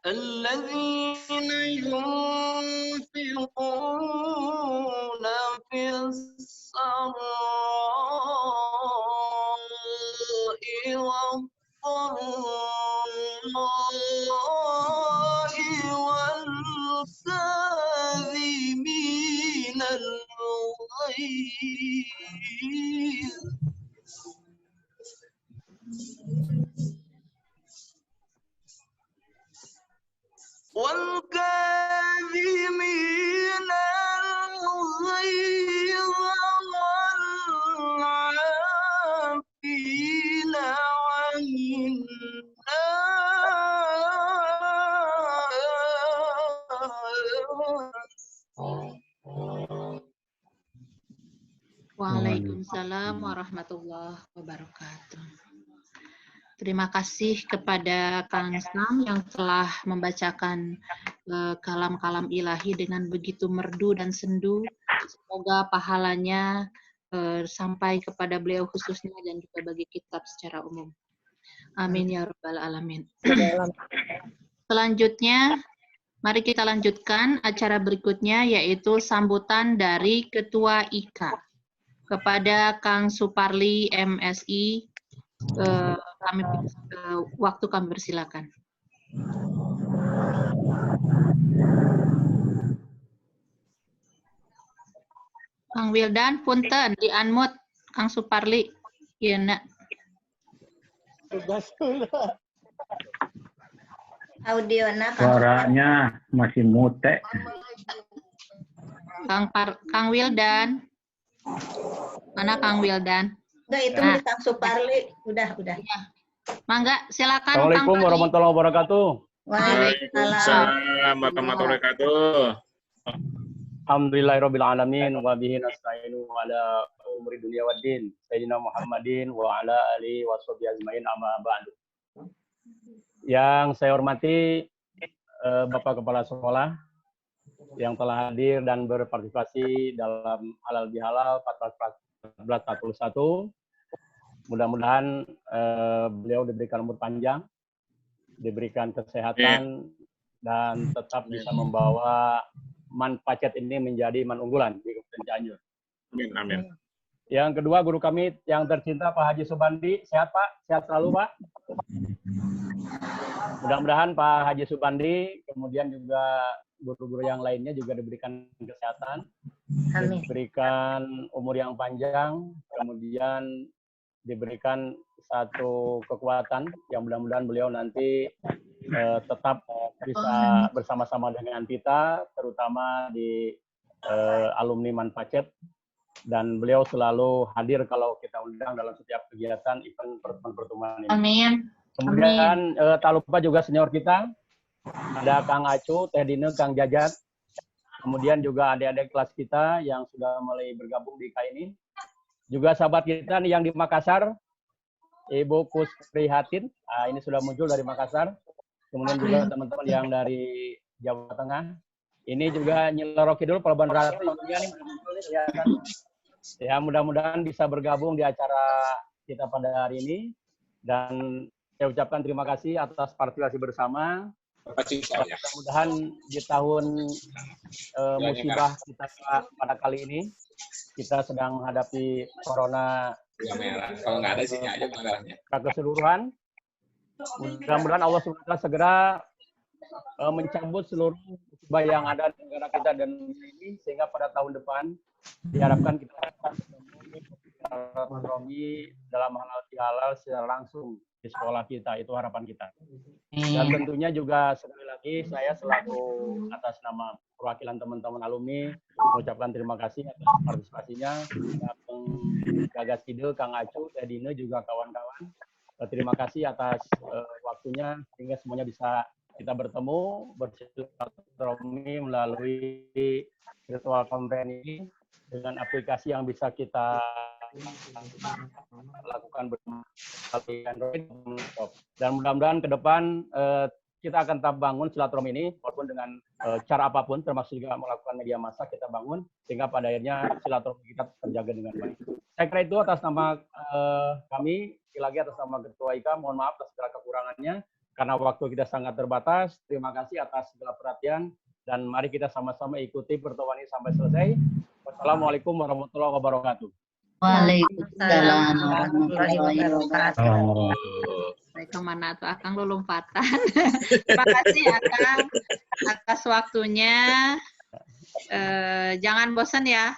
الذين ينفقون في السراء والضراء والكاظمين الغيظ والكاظمين الغيظ والعافين عن الناس. Waalaikumsalam warahmatullahi wabarakatuh. Terima kasih kepada Kang Sam yang telah membacakan kalam-kalam ilahi dengan begitu merdu dan sendu. Semoga pahalanya sampai kepada beliau khususnya dan juga bagi kitab secara umum. Amin ya rabbal alamin. Selanjutnya, mari kita lanjutkan acara berikutnya, yaitu sambutan dari Ketua IKA kepada Kang Suparli MSI. Waktu kami bersilakan. Kang Wildan, punten di unmute Kang Suparli. Iya, Nak. Audio suaranya masih mute. Kang Wildan. Mana Kang Wildan? Udah itu nah. Kang Suparli, udah. Ya. Mangga, silakan. Assalamualaikum warahmatullahi wabarakatuh. Waalaikumsalam warahmatullahi wabarakatuh. Alhamdulillahirabbil alamin wa bihi nasta'inu ala umuri dunya waddin. Sayyidina Muhammadin wa ala alihi washabihi ajmain amma ba'du. Yang saya hormati Bapak Kepala Sekolah yang telah hadir dan berpartisipasi dalam halal bihalal 1441. Mudah-mudahan beliau diberikan umur panjang, diberikan kesehatan, dan tetap bisa membawa Man Pacet ini menjadi man unggulan di Kabupaten Cianjur. Amin, amin. Yang kedua, guru kami yang tercinta Pak Haji Subandi. Sehat Pak? Sehat selalu Pak? Mudah-mudahan Pak Haji Subandi, kemudian juga guru-guru yang lainnya juga diberikan kesehatan, diberikan umur yang panjang, kemudian diberikan satu kekuatan yang mudah-mudahan beliau nanti tetap bisa bersama-sama dengan kita, terutama di alumni Man Pacet, dan beliau selalu hadir kalau kita undang dalam setiap kegiatan event pertemuan ini. Amin. Kemudian tak lupa juga senior kita, ada Kang Acu, Teh Dine, Kang Jajat, kemudian juga adik-adik kelas kita yang sudah mulai bergabung di IKA ini. Juga sahabat kita nih yang di Makassar, Ibu Kusprihatin, ini sudah muncul dari Makassar. Kemudian juga teman-teman yang dari Jawa Tengah. Ini juga Nyeloroki dulu, Pelabuhan Ratu. Ya, mudah-mudahan bisa bergabung di acara kita pada hari ini. Dan saya ucapkan terima kasih atas partisipasi bersama. Mudah-mudahan di tahun musibah kita pada kali ini, kita sedang menghadapi corona kalau nggak ada sih aja pelanggarannya. Keseluruhan. Mudah-mudahan Allah SWT segera mencabut seluruh musibah yang ada di negara kita dan ini, sehingga pada tahun depan diharapkan kita akan bersilaturahmi dalam halal secara langsung di sekolah kita. Itu harapan kita. Dan tentunya juga sekali lagi saya selaku atas nama perwakilan teman-teman alumni mengucapkan terima kasih atas partisipasinya. Kang Gagas Kidul, Kang Acu, Teh Dine, juga kawan-kawan. Terima kasih atas waktunya sehingga semuanya bisa kita bertemu bersilaturahmi melalui virtual conference ini dengan aplikasi yang bisa kita lakukan bersama Android dan laptop. Dan mudah-mudahan ke depan kita akan tetap bangun silaturahmi ini walaupun dengan cara apapun, termasuk juga melakukan media massa kita bangun sehingga pada akhirnya silaturahmi kita terjaga dengan baik. Saya kira itu atas nama kami, lagi atas nama Ketua IKA, mohon maaf atas segala kekurangannya. karena waktu kita sangat terbatas. Terima kasih atas segala perhatian dan mari kita sama-sama ikuti pertemuan ini sampai selesai. Wassalamualaikum warahmatullahi wabarakatuh. Waalaikumsalam warahmatullahi wabarakatuh. Saya kemana tuh Akang lu lompatan. Terima kasih Akang atas waktunya. Jangan bosan ya.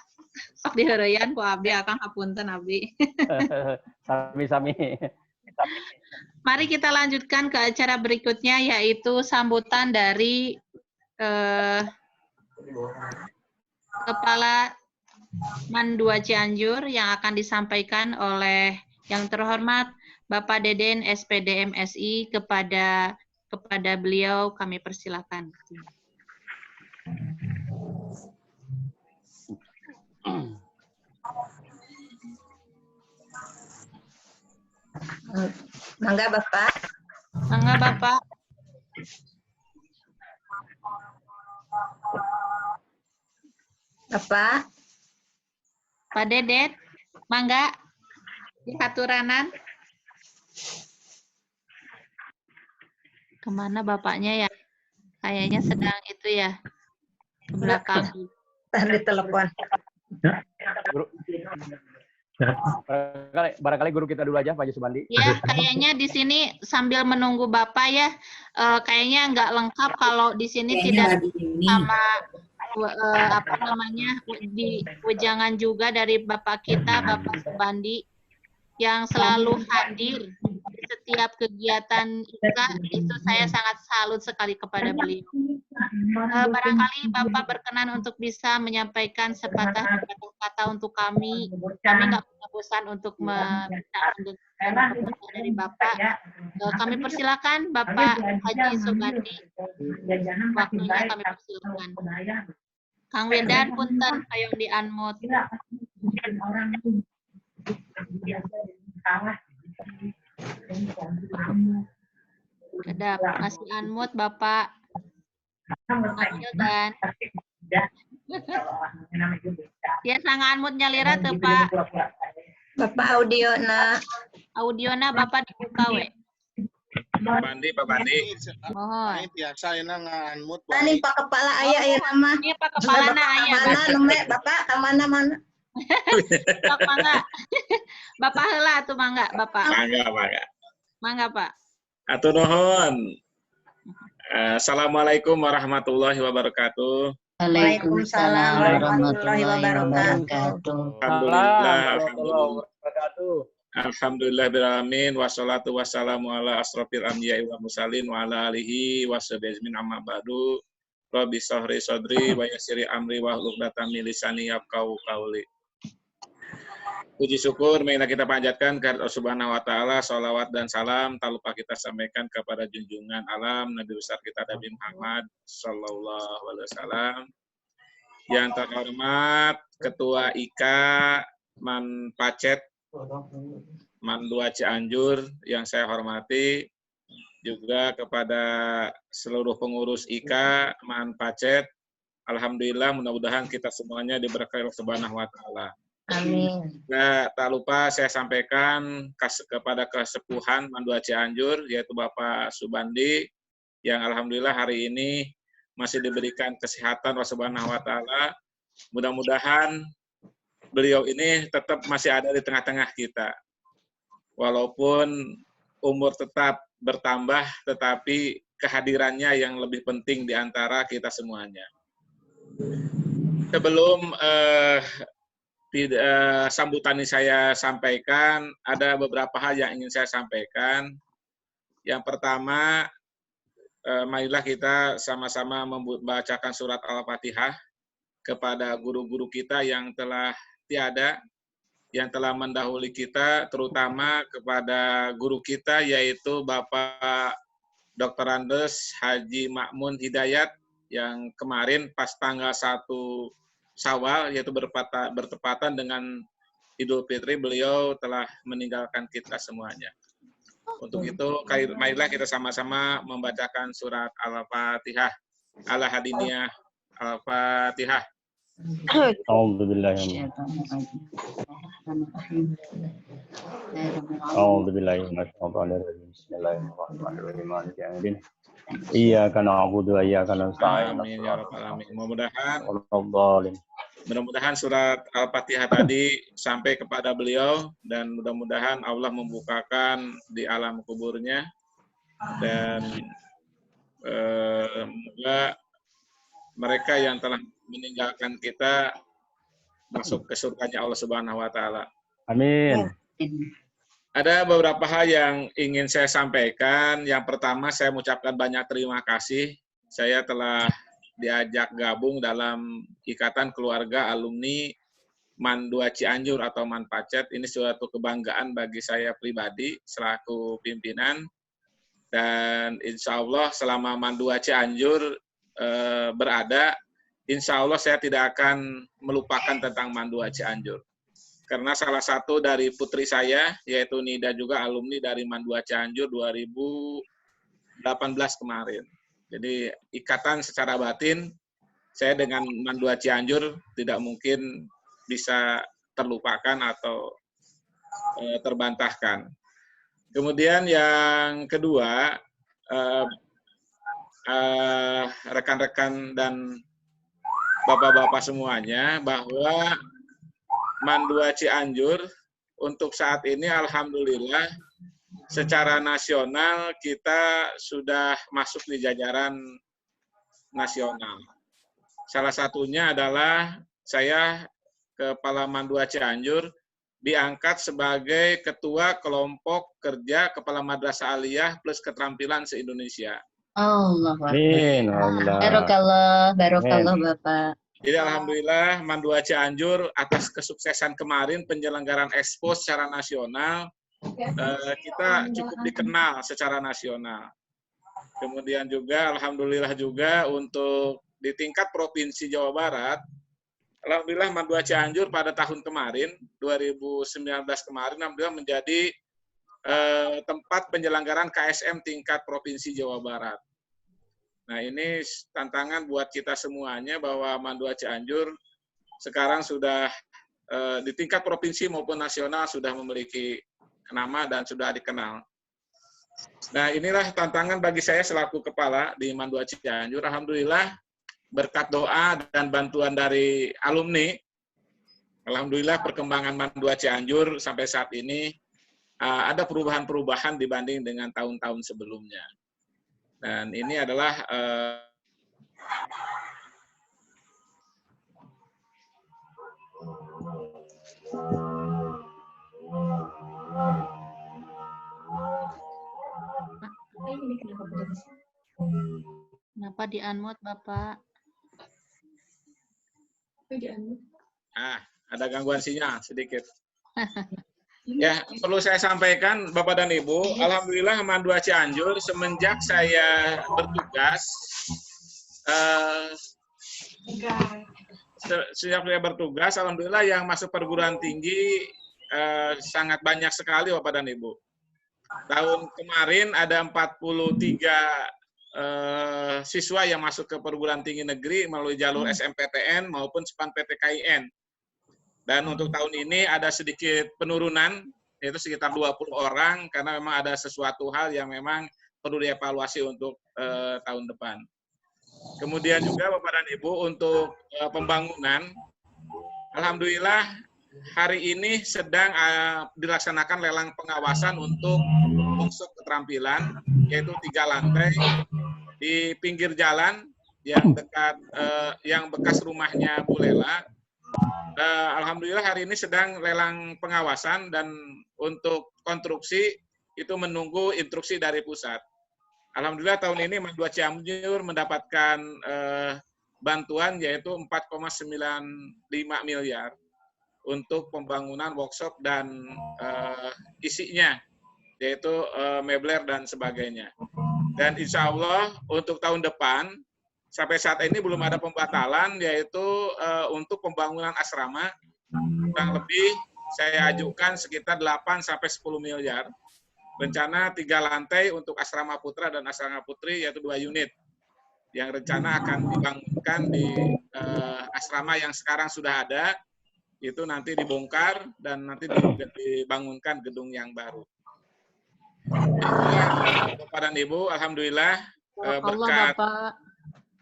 Sok diheureyan ku abdi Akang hapunten abdi. Sami-sami. Mari kita lanjutkan ke acara berikutnya yaitu sambutan dari Kepala Man 2 Cianjur yang akan disampaikan oleh yang terhormat Bapak Deden SPD MSI. Kepada beliau kami persilakan. Mangga Bapak. Mangga Bapak. Bapak. Pak Dedet, mangga di haturanan. Kemana bapaknya ya? Kayaknya sedang itu ya, ke belakang. Tadi telepon. Guru. Barangkali guru kita dulu aja, Pak Haji Subandi. Ya, kayaknya di sini sambil menunggu Bapak ya, kayaknya nggak lengkap kalau di sini tidak sama apa namanya di wejangan juga dari Bapak kita, Bapak Subandi, yang selalu hadir di setiap kegiatan IKA. Itu saya sangat salut sekali kepada beliau. Barangkali Bapak berkenan untuk bisa menyampaikan sepatah kata untuk kami. Kami nggak punya bosan untuk mendengarkan dari Bapak. Kami persilakan Bapak Haji Subandi. Waktunya kami persilakan. Kang Wedan, punten, hayong di unmute. Kedap, masih unmute Bapak. Dan ya sang unmute-nya lira tuh Pak. Bapak Audiona Bapak dibuka we. Pak Bandi. Mohon. Ini biasa ini nganmut. Ini Pak Kepala Ayah ya nama. Ini Pak Kepala Ayah. Mana nomor Bapak mana? Pak mangga. Bapak heula tuh mangga, Bapak. Mangga, Pak. Atur nuhun. Assalamualaikum warahmatullahi wabarakatuh. Waalaikumsalam warahmatullahi wabarakatuh. Alhamdulillah. Alhamdulillahirrahmanirrahim. Wassalatu wassalamu ala asrofil anbiya'i wa mursalin wa ala alihi wa sahbihi amma ba'du. Rabbi sahri sadri wa yassiri amri wa hlul 'uqdatam min lisani yafqahu qawli. Puji syukur marilah kita panjatkan kepada Allah Subhanahu wa taala, shalawat dan salam tak lupa kita sampaikan kepada junjungan alam Nabi besar kita Nabi Muhammad sallallahu alaihi wasallam. Yang terhormat Ketua IKA Man Pacet Man 2 Cianjur yang saya hormati, juga kepada seluruh pengurus IKA Man Pacet. Alhamdulillah, mudah-mudahan kita semuanya diberkahi Allah Subhanahu wa taala. Amin. Nah, tak lupa saya sampaikan kepada kesepuhan Man 2 Cianjur, yaitu Bapak Subandi, yang alhamdulillah hari ini masih diberikan kesehatan Allah Subhanahu wa taala. Mudah-mudahan beliau ini tetap masih ada di tengah-tengah kita. Walaupun umur tetap bertambah, tetapi kehadirannya yang lebih penting di antara kita semuanya. Sebelum sambutan ini saya sampaikan, ada beberapa hal yang ingin saya sampaikan. Yang pertama, marilah kita sama-sama membacakan surat Al-Fatihah kepada guru-guru kita yang telah tiada, yang telah mendahului kita, terutama kepada guru kita yaitu Bapak Dr. Andes Haji Ma'mun Hidayat, yang kemarin pas tanggal 1 Syawal, yaitu bertepatan dengan Idul Fitri, beliau telah meninggalkan kita semuanya. Untuk itu, marilah kita sama-sama membacakan surat Al-Fatihah. Al-Hadiniyah Al-Fatihah. A'udzubillahi minasyaitonir rajim. Bismillahirrahmanirrahim. Maliki yaumiddin. Iyyaka na'budu wa iyyaka nasta'in. Amin ya rabbal alamin. Mudah-mudahan Wallahu Mudah-mudahan surat Al-Fatihah tadi sampai kepada beliau dan mudah-mudahan Allah membukakan di alam kuburnya dan semoga mereka yang telah meninggalkan kita masuk ke surganya Allah Subhanahu wa taala. Amin. Ada beberapa hal yang ingin saya sampaikan. Yang pertama, saya mengucapkan banyak terima kasih. Saya telah diajak gabung dalam Ikatan Keluarga Alumni MAN 2 Cianjur atau MAN Pacet. Ini suatu kebanggaan bagi saya pribadi selaku pimpinan. Dan insya Allah selama MAN 2 Cianjur berada, insya Allah saya tidak akan melupakan tentang MAN 2 Cianjur. Karena salah satu dari putri saya, yaitu Nida juga alumni dari MAN 2 Cianjur 2018 kemarin. Jadi ikatan secara batin, saya dengan MAN 2 Cianjur tidak mungkin bisa terlupakan atau terbantahkan. Kemudian yang kedua, rekan-rekan dan bapak-bapak semuanya, bahwa MAN 2 Cianjur untuk saat ini alhamdulillah secara nasional kita sudah masuk di jajaran nasional. Salah satunya adalah saya, Kepala MAN 2 Cianjur, diangkat sebagai Ketua Kelompok Kerja Kepala Madrasah Aliyah plus Keterampilan se-Indonesia. Allah. Amin. Barokallah Bapak. Jadi alhamdulillah MAN 2 Cianjur atas kesuksesan kemarin penyelenggaraan Expo secara nasional, kita cukup dikenal secara nasional. Kemudian juga alhamdulillah juga untuk di tingkat Provinsi Jawa Barat, alhamdulillah MAN 2 Cianjur pada tahun kemarin 2019 kemarin alhamdulillah menjadi tempat penyelenggaraan KSM tingkat Provinsi Jawa Barat. Nah, ini tantangan buat kita semuanya bahwa MAN 2 Cianjur sekarang sudah di tingkat provinsi maupun nasional sudah memiliki nama dan sudah dikenal. Nah, inilah tantangan bagi saya selaku kepala di MAN 2 Cianjur. Alhamdulillah, berkat doa dan bantuan dari alumni, alhamdulillah perkembangan MAN 2 Cianjur sampai saat ini ada perubahan-perubahan dibanding dengan tahun-tahun sebelumnya. Dan ini adalah Kenapa di-unmute, Bapak? ada gangguan sinyal sedikit. Ya, perlu saya sampaikan Bapak dan Ibu, alhamdulillah MAN 2 Cianjur semenjak saya bertugas, alhamdulillah yang masuk perguruan tinggi sangat banyak sekali Bapak dan Ibu. Tahun kemarin ada 43 siswa yang masuk ke perguruan tinggi negeri melalui jalur SMPTN maupun SPAN-PTKIN. Dan untuk tahun ini ada sedikit penurunan, yaitu sekitar 20 orang, karena memang ada sesuatu hal yang memang perlu dievaluasi untuk tahun depan. Kemudian juga Bapak dan Ibu untuk pembangunan, alhamdulillah hari ini sedang dilaksanakan lelang pengawasan untuk workshop keterampilan, yaitu 3 lantai di pinggir jalan yang dekat yang bekas rumahnya Bu Lela. Alhamdulillah hari ini sedang lelang pengawasan dan untuk konstruksi itu menunggu instruksi dari pusat. Alhamdulillah tahun ini MAN 2 Cianjur mendapatkan bantuan yaitu 4,95 miliar untuk pembangunan workshop dan isinya, yaitu mebler dan sebagainya. Dan insya Allah untuk tahun depan, sampai saat ini belum ada pembatalan, yaitu untuk pembangunan asrama, kurang lebih saya ajukan sekitar 8-10 miliar. Rencana 3 lantai untuk asrama putra dan asrama putri, yaitu 2 unit, yang rencana akan dibangunkan di asrama yang sekarang sudah ada, itu nanti dibongkar dan nanti dibangunkan gedung yang baru. Bapak dan Ibu, alhamdulillah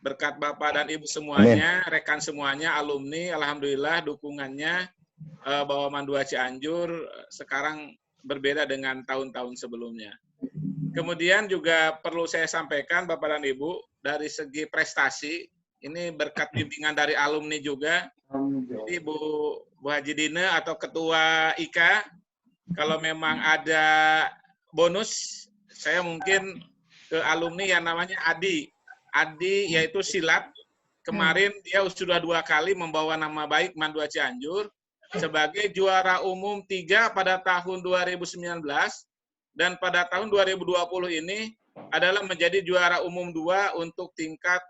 berkat Bapak dan Ibu semuanya, rekan semuanya, alumni, alhamdulillah dukungannya bahwa Mandua Cianjur sekarang berbeda dengan tahun-tahun sebelumnya. Kemudian juga perlu saya sampaikan Bapak dan Ibu, dari segi prestasi, ini berkat bimbingan dari alumni juga. Jadi Bu Haji Dina atau Ketua IKA, kalau memang ada bonus, saya mungkin ke alumni yang namanya Adi. Adi yaitu silat. Kemarin dia sudah 2 kali membawa nama baik Mandua Cianjur sebagai juara umum 3 pada tahun 2019 dan pada tahun 2020 ini adalah menjadi juara umum 2 untuk tingkat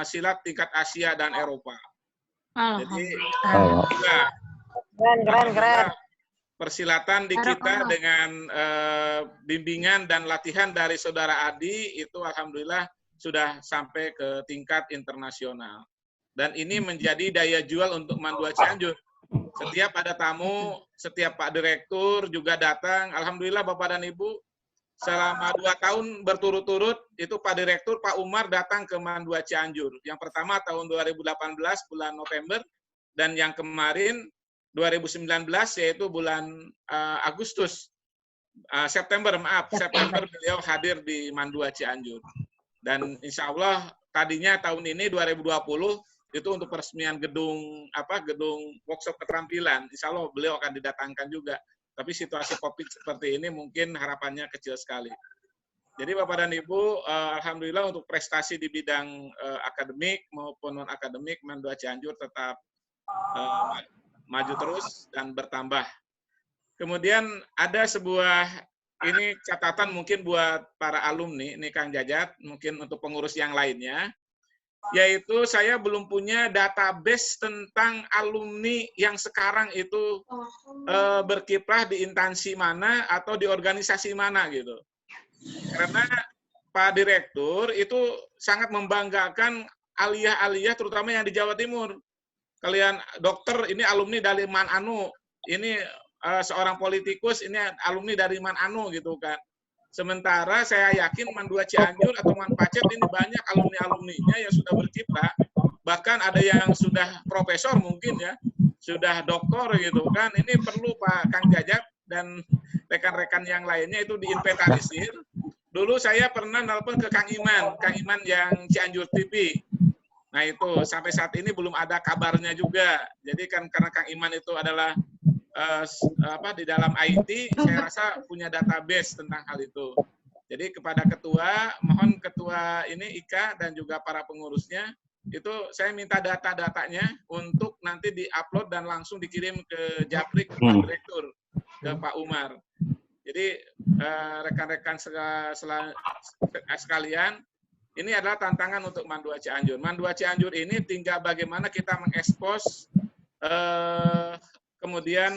silat tingkat Asia dan Eropa. Jadi keren. Persilatan di kita dengan bimbingan dan latihan dari Saudara Adi itu alhamdulillah sudah sampai ke tingkat internasional. Dan ini menjadi daya jual untuk Mandua Cianjur. Setiap ada tamu, setiap Pak Direktur juga datang. Alhamdulillah Bapak dan Ibu, selama 2 tahun berturut-turut itu Pak Direktur Pak Umar datang ke Mandua Cianjur. Yang pertama tahun 2018 bulan November dan yang kemarin 2019 yaitu bulan September beliau hadir di Mandua Cianjur. Dan insya Allah tadinya tahun ini 2020 itu untuk peresmian gedung workshop keterampilan. Insya Allah beliau akan didatangkan juga. Tapi situasi COVID seperti ini mungkin harapannya kecil sekali. Jadi Bapak dan Ibu, alhamdulillah untuk prestasi di bidang akademik maupun non akademik Mandua Cianjur tetap maju terus dan bertambah. Kemudian ada sebuah ini catatan mungkin buat para alumni, ini Kang Jajat, mungkin untuk pengurus yang lainnya, yaitu saya belum punya database tentang alumni yang sekarang itu berkiprah di instansi mana atau di organisasi mana gitu. Karena Pak Direktur itu sangat membanggakan aliyah-aliyah terutama yang di Jawa Timur. Kalian dokter ini alumni dari Man Anu, ini seorang politikus ini alumni dari Man Anu gitu kan. Sementara saya yakin Mandua Cianjur atau Man Pacet ini banyak alumni-alumninya yang sudah berkiprah, bahkan ada yang sudah profesor mungkin ya, sudah doktor gitu kan. Ini perlu Pak Kang Jajat dan rekan-rekan yang lainnya itu diinventarisir. Dulu saya pernah nelpon ke Kang Iman yang Cianjur TV. Nah itu sampai saat ini belum ada kabarnya juga. Jadi kan karena Kang Iman itu adalah di dalam IT, saya rasa punya database tentang hal itu. Jadi kepada ketua, mohon ketua ini Ika dan juga para pengurusnya, itu saya minta data-datanya untuk nanti diupload dan langsung dikirim ke Japrik, ke Pak Direktur, ke Pak Umar. Jadi rekan-rekan sekalian, ini adalah tantangan untuk Mandua Cianjur. Mandua Cianjur ini tinggal bagaimana kita mengekspos, kemudian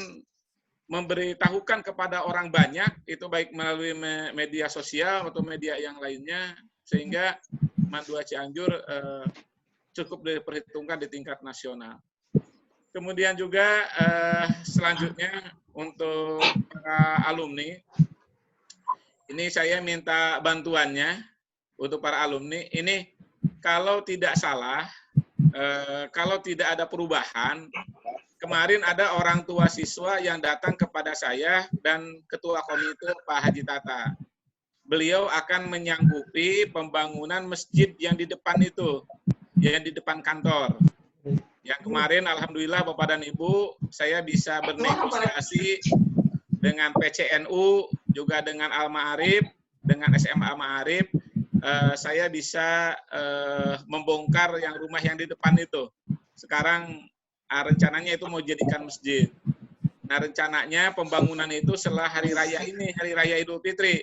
memberitahukan kepada orang banyak, itu baik melalui media sosial atau media yang lainnya, sehingga Mandua Cianjur cukup diperhitungkan di tingkat nasional. Kemudian juga selanjutnya untuk para alumni, ini saya minta bantuannya untuk para alumni. Ini kalau tidak salah, kalau tidak ada perubahan, kemarin ada orang tua siswa yang datang kepada saya dan ketua komite Pak Haji Tata. Beliau akan menyanggupi pembangunan masjid yang di depan itu, yang di depan kantor. Yang kemarin alhamdulillah Bapak dan Ibu, saya bisa bernegosiasi dengan PCNU, juga dengan Al-Ma'arif, dengan SMA Ma'arif, saya bisa membongkar yang rumah yang di depan itu. Sekarang rencananya itu mau jadikan masjid. Nah rencananya pembangunan itu setelah hari raya ini, hari raya Idul Fitri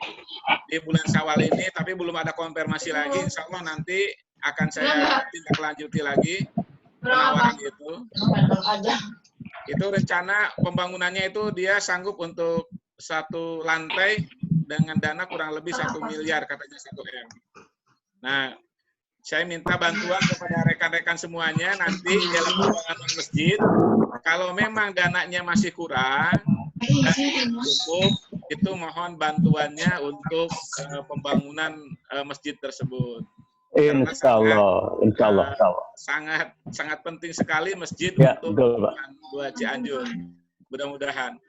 di bulan Syawal ini, tapi belum ada konfirmasi lagi. Insya Allah nanti akan saya tindak lanjuti lagi penawaran itu. Itu rencana pembangunannya itu dia sanggup untuk 1 lantai dengan dana kurang lebih 1 miliar katanya 1 M. Nah, saya minta bantuan kepada rekan-rekan semuanya nanti dalam pembangunan masjid Kalau memang dananya masih kurang dan cukup, itu mohon bantuannya untuk pembangunan masjid tersebut. Insya Allah, insya Allah. Sangat penting sekali masjid Ya, untuk betul, Pak. Dua Cianjur. Mudah-mudahan.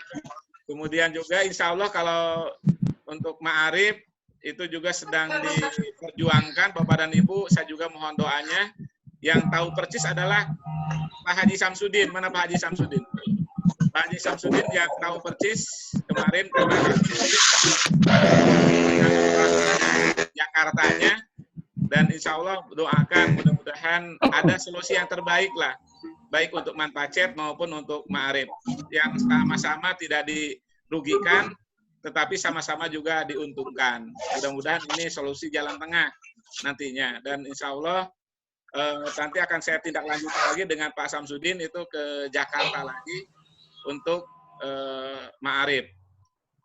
Kemudian juga insya Allah kalau untuk Ma'arif itu juga sedang diperjuangkan Bapak dan Ibu. Saya juga mohon doanya. Yang tahu persis adalah Pak Haji Samsudin. Mana Pak Haji Samsudin? Pak Haji Samsudin yang tahu persis kemarin karena Jakartanya. Dan insya Allah doakan mudah-mudahan ada solusi yang terbaik lah, baik untuk Manpacet maupun untuk Ma'arif, yang sama-sama tidak dirugikan, tetapi sama-sama juga diuntungkan. Mudah-mudahan ini solusi jalan tengah nantinya. Dan insya Allah nanti akan saya tindak lanjutkan lagi dengan Pak Samsudin itu ke Jakarta lagi untuk Ma'arif.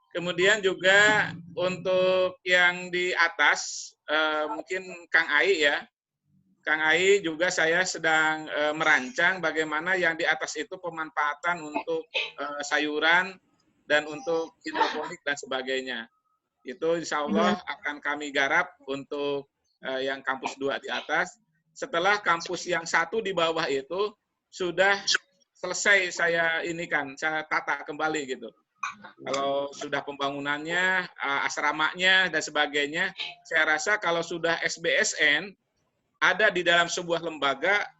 Kemudian juga untuk yang di atas, mungkin Kang Ai ya. Kang Ai juga saya sedang merancang bagaimana yang di atas itu pemanfaatan untuk sayuran dan untuk hidroponik dan sebagainya. Itu insya Allah akan kami garap untuk yang kampus 2 di atas. Setelah kampus yang 1 di bawah itu sudah selesai saya tata kembali gitu. Kalau sudah pembangunannya, asramanya dan sebagainya, saya rasa kalau sudah SBSN ada di dalam sebuah lembaga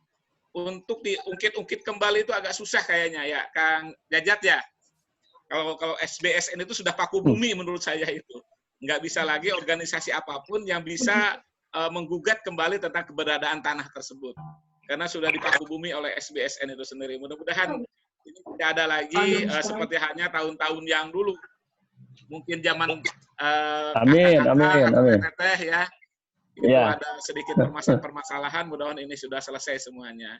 untuk diungkit-ungkit kembali itu agak susah kayaknya ya, Kang Jajat ya. Kalau SBSN itu sudah paku bumi menurut saya itu. Nggak bisa lagi organisasi apapun yang bisa menggugat kembali tentang keberadaan tanah tersebut. Karena sudah dipaku bumi oleh SBSN itu sendiri. Mudah-mudahan ini tidak ada lagi seperti halnya tahun-tahun yang dulu. Mungkin zaman Amin. teteh ya. Itu ada sedikit permasalahan, mudah-mudahan ini sudah selesai semuanya.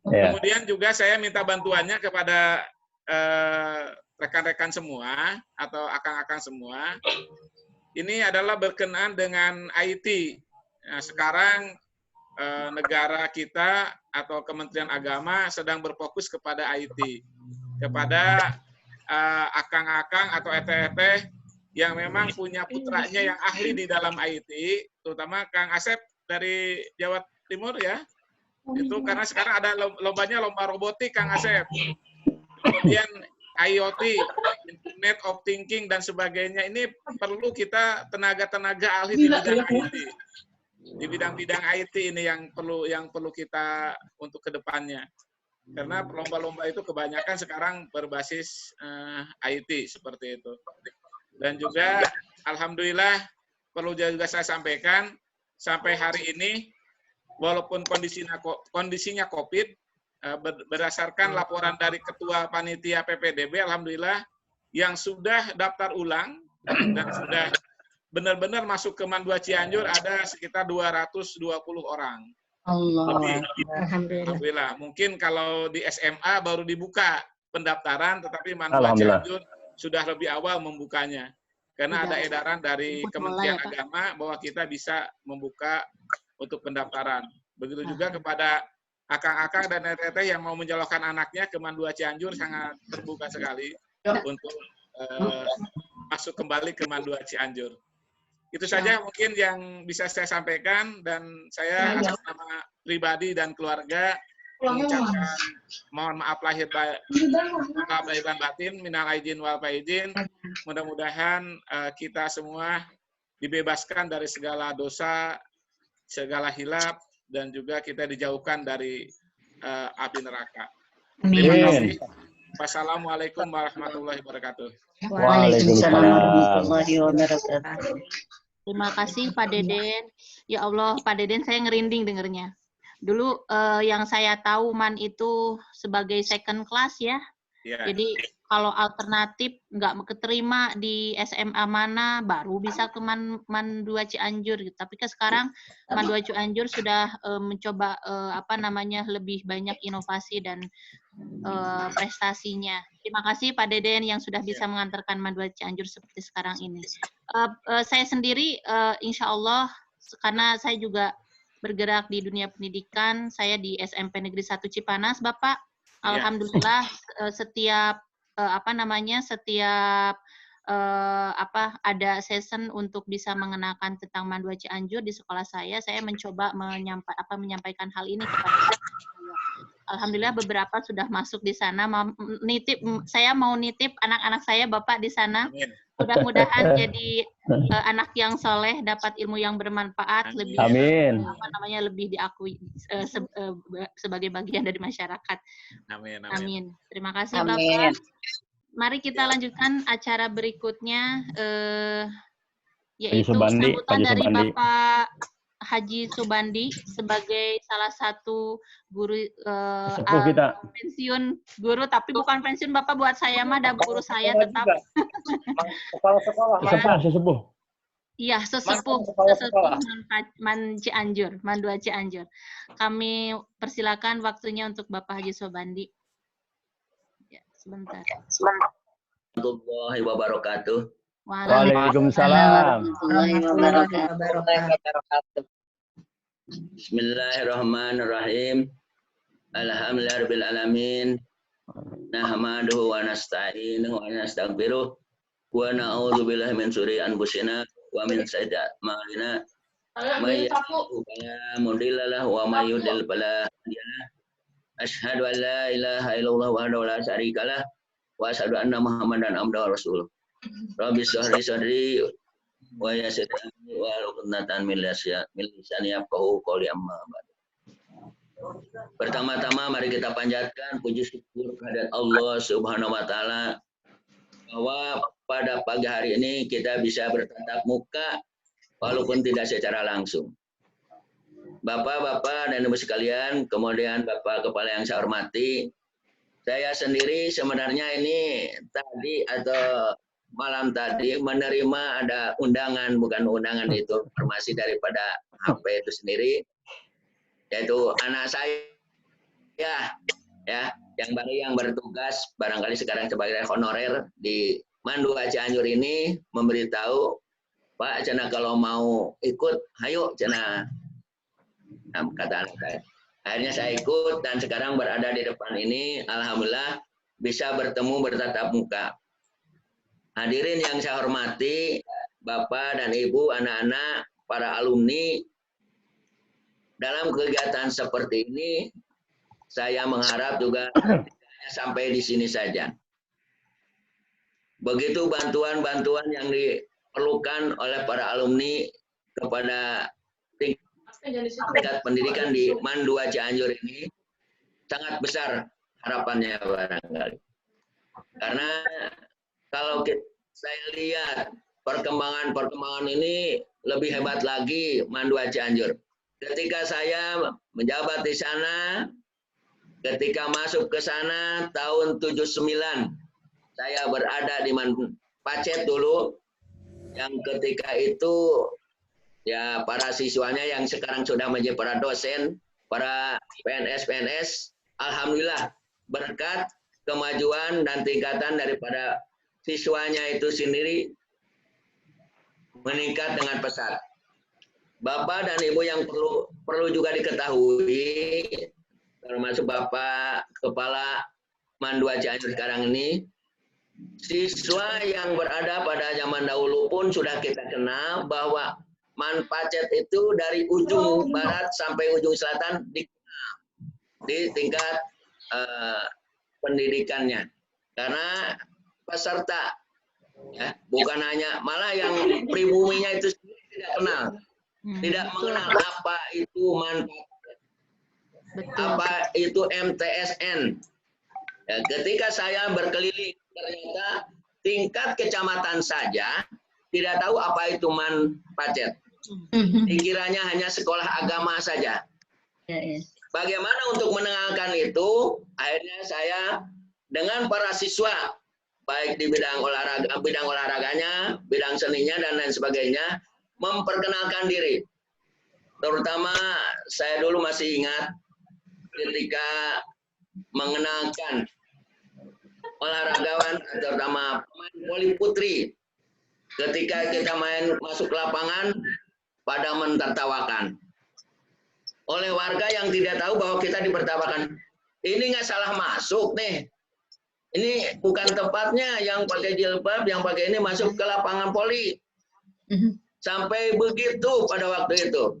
Kemudian juga saya minta bantuannya kepada rekan-rekan semua atau akang-akang semua. Ini adalah berkenaan dengan IT. Nah, sekarang negara kita atau Kementerian Agama sedang berfokus kepada IT, kepada akang-akang atau eteh-eteh yang memang punya putranya yang ahli di dalam IT, terutama Kang Asep dari Jawa Timur ya. Itu karena sekarang ada lombanya lomba robotik Kang Asep. Kemudian IoT, Internet of Thinking dan sebagainya, ini perlu kita tenaga-tenaga ahli di bidang IT. Di bidang-bidang IT ini yang perlu kita untuk kedepannya. Karena lomba-lomba itu kebanyakan sekarang berbasis IT seperti itu. Dan juga alhamdulillah perlu juga saya sampaikan sampai hari ini walaupun kondisinya COVID, berdasarkan laporan dari Ketua Panitia PPDB, alhamdulillah yang sudah daftar ulang dan sudah benar-benar masuk ke Man 2 Cianjur ada sekitar 220 orang. Alhamdulillah. Mungkin kalau di SMA baru dibuka pendaftaran, tetapi Man 2 Cianjur sudah lebih awal membukanya. Karena ada edaran dari Kementerian Agama bahwa kita bisa membuka untuk pendaftaran. Begitu juga kepada akang-akang dan teteh yang mau menjolokkan anaknya ke Man 2 Cianjur sangat terbuka sekali untuk masuk kembali ke Man 2 Cianjur. Itu saja mungkin yang bisa saya sampaikan, dan saya atas nama pribadi dan keluarga mengucapkan mohon maaf lahir batin, minal aidin wal faizin. Mudah-mudahan kita semua dibebaskan dari segala dosa, segala hilaf, dan juga kita dijauhkan dari api neraka. Terima kasih. Wassalamualaikum warahmatullahi wabarakatuh. Waalaikumsalam warahmatullahi wabarakatuh. Terima kasih Pak Deden. Ya Allah, Pak Deden saya ngerinding dengernya. Dulu yang saya tahu Man itu sebagai second class ya. Yeah. Jadi kalau alternatif nggak keterima di SMA mana, baru bisa ke Man 2 Cianjur. Gitu. Tapi sekarang Man 2 Cianjur sudah mencoba lebih banyak inovasi dan prestasinya. Terima kasih Pak Deden yang sudah bisa mengantarkan Man 2 Cianjur seperti sekarang ini. Saya sendiri insya Allah, karena saya juga bergerak di dunia pendidikan, saya di SMP Negeri 1 Cipanas, Bapak. Alhamdulillah setiap setiap ada season untuk bisa mengenalkan tentang Mandua Cianjur di sekolah saya mencoba menyampaikan hal ini kepada saya. Alhamdulillah beberapa sudah masuk di sana. Saya mau nitip anak-anak saya Bapak di sana. Amin. Mudah-mudahan jadi anak yang soleh, dapat ilmu yang bermanfaat, Amin. lebih diakui sebagai bagian dari masyarakat. Amin. Amin. Terima kasih Amin. Bapak. Mari kita lanjutkan acara berikutnya, yaitu sambutan dari Bapak Haji Subandi sebagai salah satu guru pensiun guru, tapi bukan pensiun Bapak, buat saya mah ada guru saya tetap. Kepala sekolah. Sesepuh. Iya, sesepuh Mandua Cianjur. Kami persilakan waktunya untuk Bapak Haji Subandi. Ya, sebentar. Warahmatullahi wabarakatuh. Waalaikumsalam. Bismillahirrahmanirrahim. Alhamdulillahirabbil alamin. Nahmaduhu wa nasta'inuhu wa nastaghfiruh wa na'udzu billahi min syururi anfusina wa min sayyi'ati a'malina. May yahdihillahu fala mudilla lahu wa may yudlil fala hadiya lahu. Asyhadu an la ilaha illallah wahdahu la syarika lah wa asyhadu anna Muhammadan abduhu wa rasuluh. Rabbi shrah li sadri wa yassir li amri wa hlul 'uqdatam min lisani yafqahu qawli amma ba'd. Pertama-tama mari kita panjatkan puji syukur kehadirat Allah Subhanahu wa taala bahwa pada pagi hari ini kita bisa bertatap muka walaupun tidak secara langsung. Bapak-bapak dan Ibu sekalian, kemudian Bapak Kepala yang saya hormati, saya sendiri sebenarnya ini tadi atau malam tadi menerima ada undangan, bukan undangan itu, informasi daripada HP itu sendiri, yaitu anak saya ya yang bertugas barangkali sekarang sebagai honorer di Mandua Cianjur ini memberitahu, Pak Cena kalau mau ikut, ayo Cena, kata anak saya. Akhirnya saya ikut dan sekarang berada di depan ini, alhamdulillah bisa bertemu bertatap muka. Hadirin yang saya hormati, Bapak dan Ibu, anak-anak, para alumni, dalam kegiatan seperti ini, saya mengharap juga sampai di sini saja. Begitu bantuan-bantuan yang diperlukan oleh para alumni kepada tingkat pendidikan di Mandua Cianjur ini, sangat besar harapannya barangkali. Karena kalau saya lihat perkembangan ini lebih hebat lagi Mandua Cianjur. Ketika saya menjabat di sana, ketika masuk ke sana tahun 79, saya berada di Pacet dulu, yang ketika itu ya para siswanya yang sekarang sudah menjadi para dosen, para PNS, alhamdulillah berkat kemajuan dan tingkatan daripada siswanya itu sendiri meningkat dengan pesat. Bapak dan Ibu yang perlu juga diketahui, termasuk Bapak Kepala Mandua Cianjur sekarang ini, siswa yang berada pada zaman dahulu pun sudah kita kenal bahwa Pacet itu dari ujung barat sampai ujung selatan di tingkat pendidikannya. Karena peserta, ya, bukan hanya, malah yang pribuminya itu tidak kenal, tidak mengenal apa itu manfaat, apa itu MTSN. Ya, ketika saya berkeliling, ternyata tingkat kecamatan saja tidak tahu apa itu Pacet. Dikiranya hanya sekolah agama saja. Bagaimana untuk menenangkan itu? Akhirnya saya dengan para siswa, baik di bidang olahraganya, bidang seninya, dan lain sebagainya, memperkenalkan diri. Terutama saya dulu masih ingat ketika mengenalkan olahragawan, terutama pemain voli putri. Ketika kita masuk lapangan, pada mentertawakan. Oleh warga yang tidak tahu bahwa kita ditertawakan. ini nggak salah masuk nih. Ini bukan tempatnya, yang pakai jilbab, yang pakai ini masuk ke lapangan poli. Sampai begitu pada waktu itu.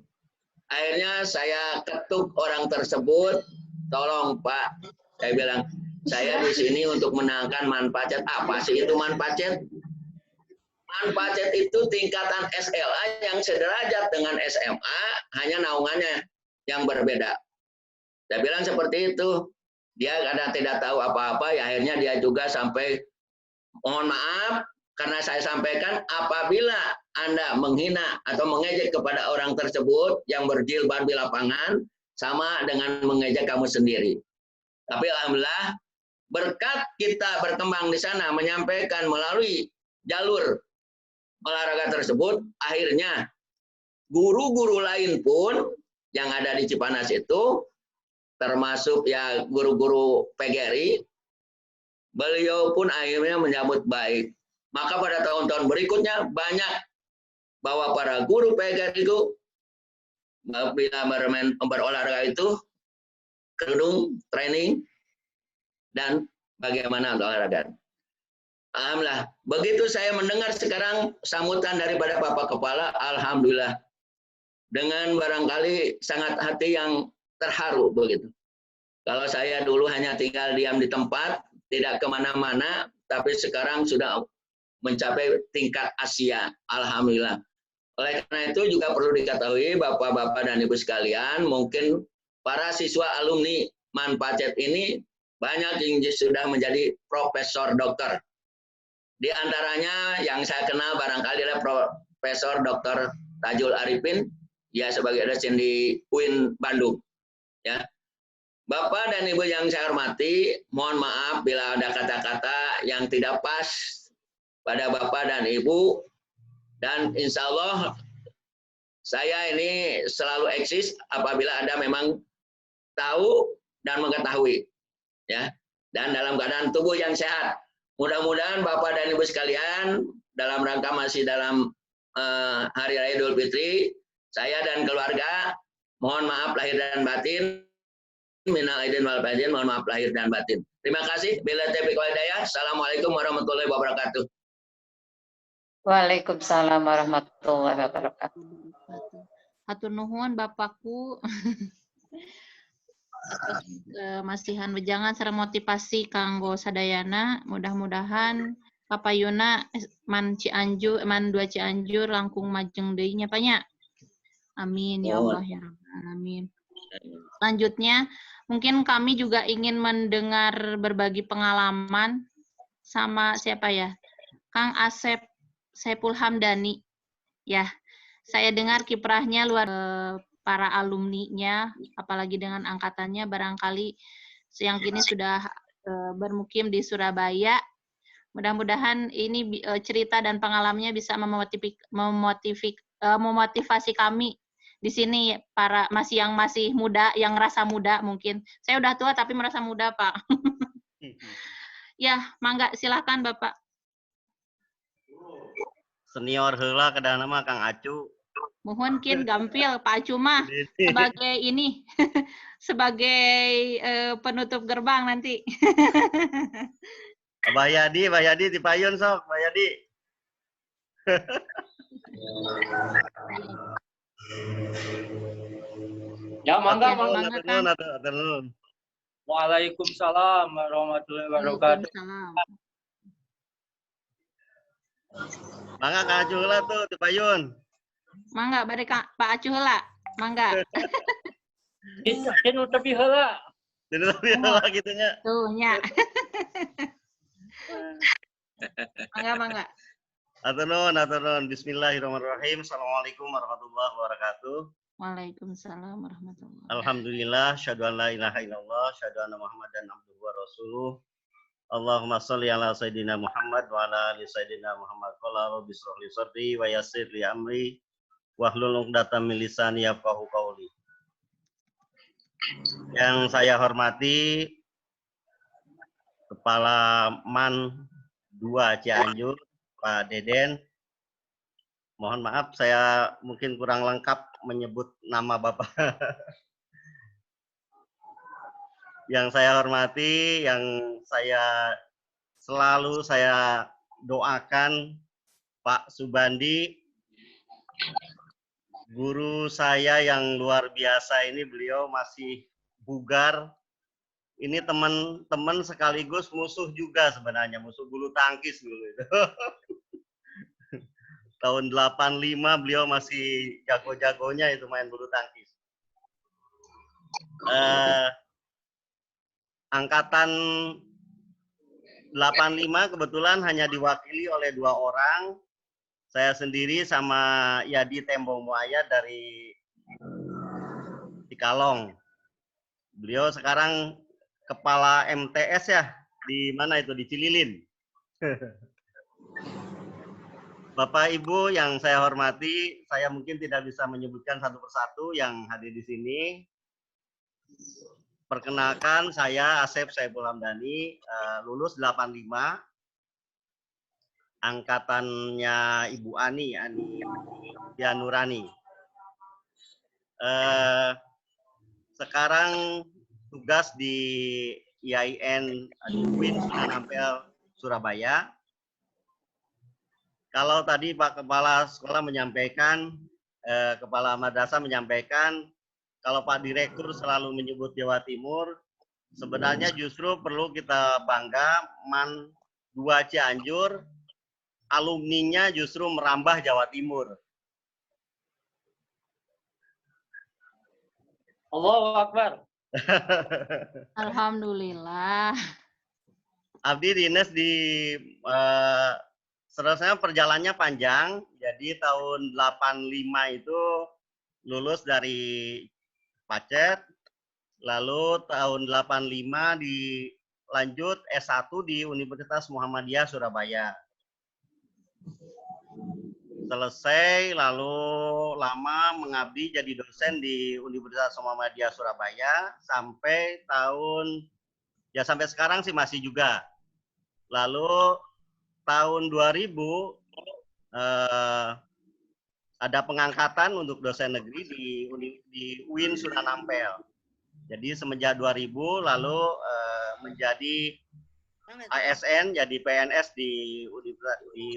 Akhirnya saya ketuk orang tersebut, tolong Pak, saya bilang, saya di sini untuk menangkan manpacet. Apa sih itu manpacet? Manpacet itu tingkatan SLA yang sederajat dengan SMA, hanya naungannya yang berbeda. Saya bilang seperti itu. Dia kadang tidak tahu apa-apa, ya akhirnya dia juga sampai, mohon maaf, karena saya sampaikan, apabila Anda menghina atau mengejek kepada orang tersebut yang berjilbab di lapangan, sama dengan mengejek kamu sendiri. Tapi alhamdulillah, berkat kita berkembang di sana, menyampaikan melalui jalur olahraga tersebut, akhirnya guru-guru lain pun yang ada di Cipanas itu, termasuk ya guru-guru PGRI, beliau pun akhirnya menyambut baik. Maka pada tahun-tahun berikutnya banyak bahwa para guru PGRI itu bila berolahraga itu kerudung, training, dan bagaimana olahraga. Alhamdulillah. Begitu saya mendengar sekarang sambutan daripada Bapak Kepala, alhamdulillah. Dengan barangkali sangat hati yang terharu begitu. Kalau saya dulu hanya tinggal diam di tempat, tidak kemana-mana, tapi sekarang sudah mencapai tingkat Asia. Alhamdulillah. Oleh karena itu juga perlu diketahui Bapak-Bapak dan Ibu sekalian, mungkin para siswa alumni Manpacet ini banyak yang sudah menjadi profesor dokter. Di antaranya yang saya kenal barangkali adalah Profesor Dr. Tajul Arifin, ya sebagai dosen di UIN Bandung. Ya, Bapak dan Ibu yang saya hormati, mohon maaf bila ada kata-kata yang tidak pas pada Bapak dan Ibu, dan insya Allah saya ini selalu eksis apabila Anda memang tahu dan mengetahui, ya, dan dalam keadaan tubuh yang sehat. Mudah-mudahan Bapak dan Ibu sekalian dalam rangka masih dalam Hari Raya Idul Fitri, saya dan keluarga mohon maaf lahir dan batin. Minal aidin wal faizin, mohon maaf lahir dan batin. Terima kasih. Bila taufiq wal hidayah. Assalamualaikum warahmatullahi wabarakatuh. Waalaikumsalam warahmatullahi wabarakatuh. Hatur nuhun Bapakku. Atas masihan wejangan sareng motivasi kanggo sadayana. Mudah-mudahan Papayuna man Cianjur, man 2 Cianjur langkung majeng deui nya Panya. Amin ya Allah ya Rabbal alamin. Selanjutnya, mungkin kami juga ingin mendengar berbagi pengalaman sama siapa ya? Kang Asep Saiful Hamdani. Ya, saya dengar kiprahnya luar para alumninya, apalagi dengan angkatannya barangkali yang kini sudah bermukim di Surabaya. Mudah-mudahan ini cerita dan pengalamannya bisa memotivasi kami di sini para yang masih muda, yang rasa muda mungkin. Saya udah tua tapi merasa muda, Pak. Ya, mangga silakan Bapak. Senior heula kadang nama Kang Acu. Mohon kin gampil Pak Acu mah sebagai ini sebagai penutup gerbang nanti. Bayadi di payun sok, Bayadi. Ya, mangga, Waalaikumsalam warahmatullahi wabarakatuh. Mangga Kang Acu heula tuh di payun. Mangga bade Pak Acu heula. Mangga. Ini tapi heula. Jadi lebih heula gitu nya. Tuh nya. Mangga. Atur nuhun. Bismillahirrahmanirrahim. Assalamualaikum warahmatullahi wabarakatuh. Waalaikumsalam warahmatullahi wabarakatuh. Alhamdulillah, syahadu an la ilaha illallah, syahadu anna Muhammadan abduhu wa rasuluh. Allahumma sholli ala sayyidina Muhammad wa ala ali sayyidina Muhammad. Qala rabbi shrah li sadri wa yassir li amri wahlul 'uqdatam min lisani yafqahu qawli. Yang saya hormati Kepala MAN 2 Cianjur, Pak Deden. Mohon maaf saya mungkin kurang lengkap menyebut nama Bapak. Yang saya hormati, yang selalu saya doakan, Pak Subandi, guru saya yang luar biasa ini, beliau masih bugar. Ini teman-teman sekaligus musuh juga sebenarnya, musuh bulu tangkis dulu itu. Tahun 85 beliau masih jago-jagonya itu main bulu tangkis. Angkatan 85 kebetulan hanya diwakili oleh 2 orang. Saya sendiri sama Yadi Tembong Muaya dari Cikalong. Beliau sekarang kepala MTS ya, di mana itu, di Cililin. Bapak Ibu yang saya hormati, saya mungkin tidak bisa menyebutkan satu persatu yang hadir di sini. Perkenalkan, saya Asep Saiful Hamdani, lulus 85, angkatannya Ibu Ani Dianurani. Sekarang tugas di IAIN di UIN Sunan Ampel, Surabaya. Kalau tadi Pak Kepala Sekolah menyampaikan, Kepala Madrasah menyampaikan, kalau Pak Direktur selalu menyebut Jawa Timur, sebenarnya justru perlu kita bangga, MAN 2 Cianjur, alumninya justru merambah Jawa Timur. Allahu Akbar. Alhamdulillah. Abdi dinas di selesai perjalannya panjang, jadi tahun 85 itu lulus dari Pacet, lalu tahun 85 dilanjut S1 di Universitas Muhammadiyah Surabaya. Selesai, lalu lama mengabdi jadi dosen di Universitas Muhammadiyah Surabaya sampai sampai sekarang sih masih juga. Lalu tahun 2000 ada pengangkatan untuk dosen negeri di UIN Sunan Ampel. Jadi semenjak 2000 lalu menjadi ASN, jadi PNS di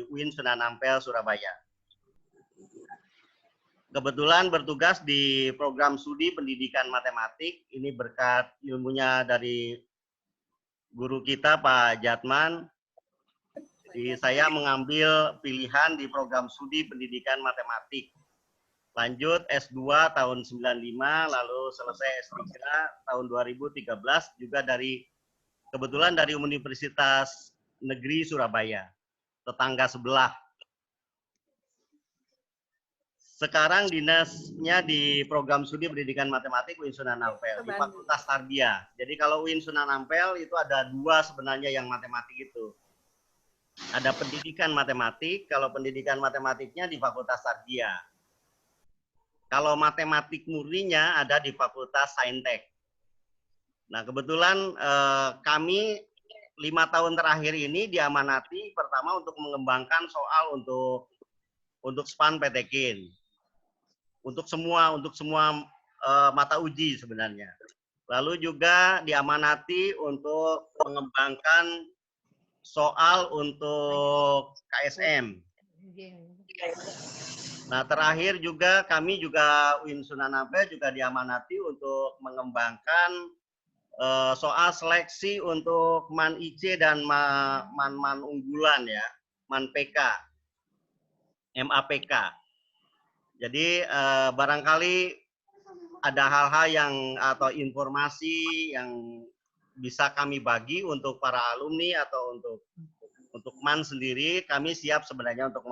UIN Sunan Ampel Surabaya. Kebetulan bertugas di program studi pendidikan matematik, ini berkat ilmunya dari guru kita Pak Jatman. Jadi saya mengambil pilihan di program studi pendidikan matematik. Lanjut S2 tahun 95, lalu selesai S3 tahun 2013 juga kebetulan dari Universitas Negeri Surabaya, tetangga sebelah. Sekarang dinasnya di program studi pendidikan matematik UIN Sunan Ampel di Fakultas Tarbiyah. Jadi kalau UIN Sunan Ampel itu ada 2 sebenarnya yang matematik itu. Ada pendidikan matematik, kalau pendidikan matematiknya di Fakultas Tarbiyah. Kalau matematik murninya ada di Fakultas Saintek. Nah, kebetulan kami 5 tahun terakhir ini diamanati pertama untuk mengembangkan soal untuk SPAN PTKIN. Untuk semua mata uji sebenarnya. Lalu juga diamanati untuk mengembangkan soal untuk KSM. Nah, terakhir juga kami UIN Sunan Ampel juga diamanati untuk mengembangkan soal seleksi untuk MAN IC dan MAN unggulan ya, MAN PK, MAPK. Jadi barangkali ada hal-hal atau informasi yang bisa kami bagi untuk para alumni atau untuk MAN sendiri, kami siap sebenarnya untuk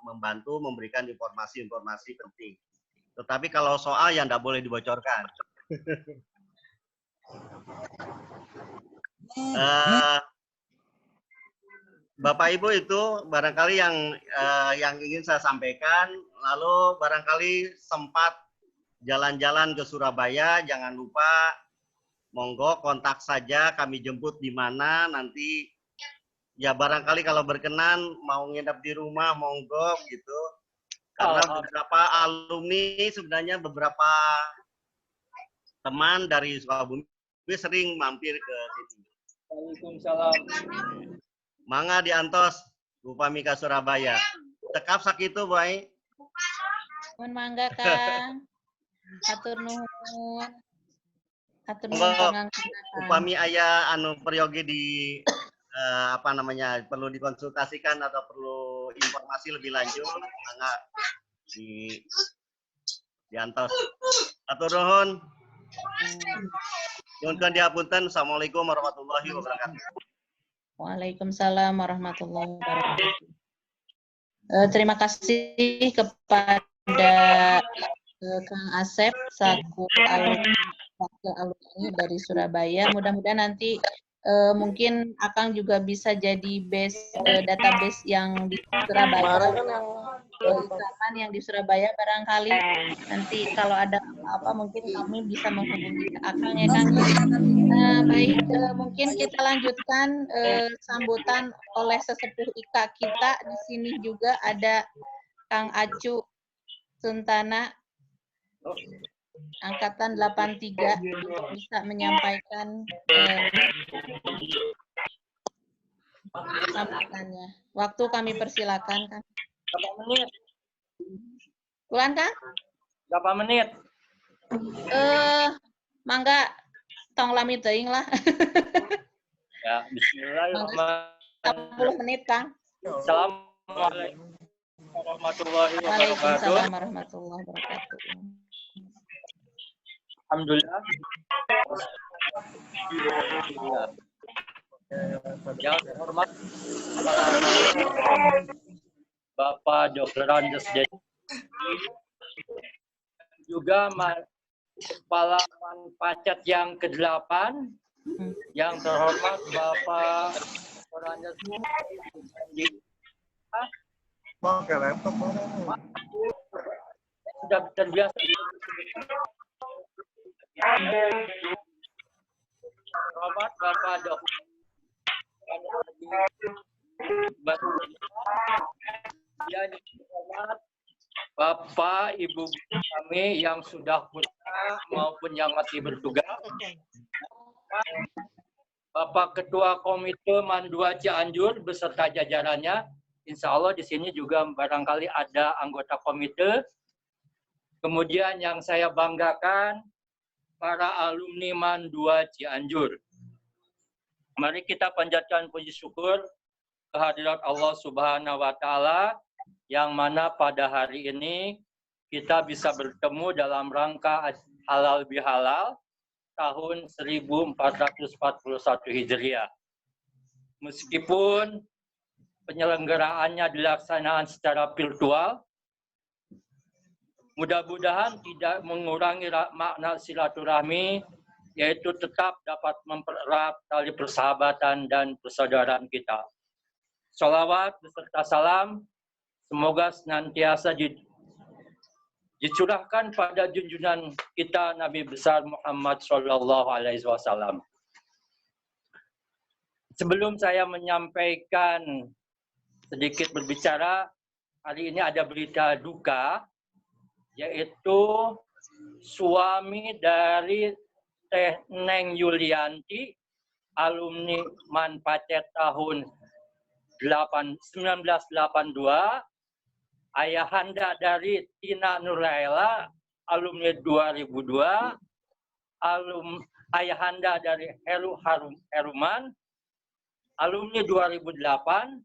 membantu memberikan informasi-informasi penting. Tetapi kalau soal yang tidak boleh dibocorkan. Bapak Ibu itu barangkali yang ingin saya sampaikan. Lalu barangkali sempat jalan-jalan ke Surabaya, jangan lupa monggo kontak saja, kami jemput di mana nanti. Ya barangkali kalau berkenan mau nginep di rumah monggo gitu. Karena beberapa alumni sebenarnya beberapa teman dari Sukabumi Gue sering mampir ke sini. Waalaikumsalam. Mangga diantos upami ka Surabaya. Tekap sakitu bae. Mun mangga Kang. Atur nuhun. Atur nuhun Monggo pangangkatan. upami aya anu peryogi di apa namanya perlu dikonsultasikan atau perlu informasi lebih lanjut, mangga diantos. Atur nuhun. Nuhun diapunten. Assalamualaikum warahmatullahi wabarakatuh. Waalaikumsalam warahmatullahi wabarakatuh. Terima kasih kepada Kang Asep selaku alumni dari Surabaya. Mudah-mudahan nanti mungkin Akang juga bisa jadi base database yang di Surabaya. Iklan yang di Surabaya barangkali nanti kalau ada apa mungkin kami bisa menghubungi Akang ya Kang. Baik, mungkin kita lanjutkan sambutan oleh sesepuh IKA kita. Di sini juga ada Kang Acu Suntana, angkatan 83, bisa menyampaikan sambutannya. Waktu kami persilakan, Kang. Berapa menit? Ulan, Kang? Berapa menit? Mangga tong lami teuing lah. Ya, bismillahirrahmanirrahim. 10 menit, Kang. Assalamualaikum warahmatullahi wabarakatuh. Waalaikumsalam warahmatullahi wabarakatuh. Alhamdulillah. Yang terhormat Bapak Dr. Andes Dedi, juga Kepala Manpacet yang ke-8, yang terhormat Bapak Dr. Andes Dedi. Sudah terbiasa. Terhormat Bapak Dr. yang terhormat Bapak Ibu kami yang sudah bekerja maupun yang masih bertugas, Bapak Ketua Komite MAN 2 Cianjur beserta jajarannya, insya Allah di sini juga barangkali ada anggota komite. Kemudian yang saya banggakan para alumni MAN 2 Cianjur. Mari kita panjatkan puji syukur kehadirat Allah Subhanahu wa Ta'ala, yang mana pada hari ini kita bisa bertemu dalam rangka halal bihalal tahun 1441 Hijriah. Meskipun penyelenggaraannya dilaksanakan secara virtual, mudah-mudahan tidak mengurangi makna silaturahmi, yaitu tetap dapat mempererat tali persahabatan dan persaudaraan kita. Sholawat beserta salam semoga senantiasa dicurahkan pada junjungan kita Nabi besar Muhammad Shallallahu Alaihi Wasallam. Sebelum saya menyampaikan sedikit berbicara, hari ini ada berita duka, yaitu suami dari Teh Neng Yulianti, alumni Manpacet tahun 1982, ayahanda dari Tina Nuraila, alumni 2002, ayahanda dari Heru Heruman, alumni 2008,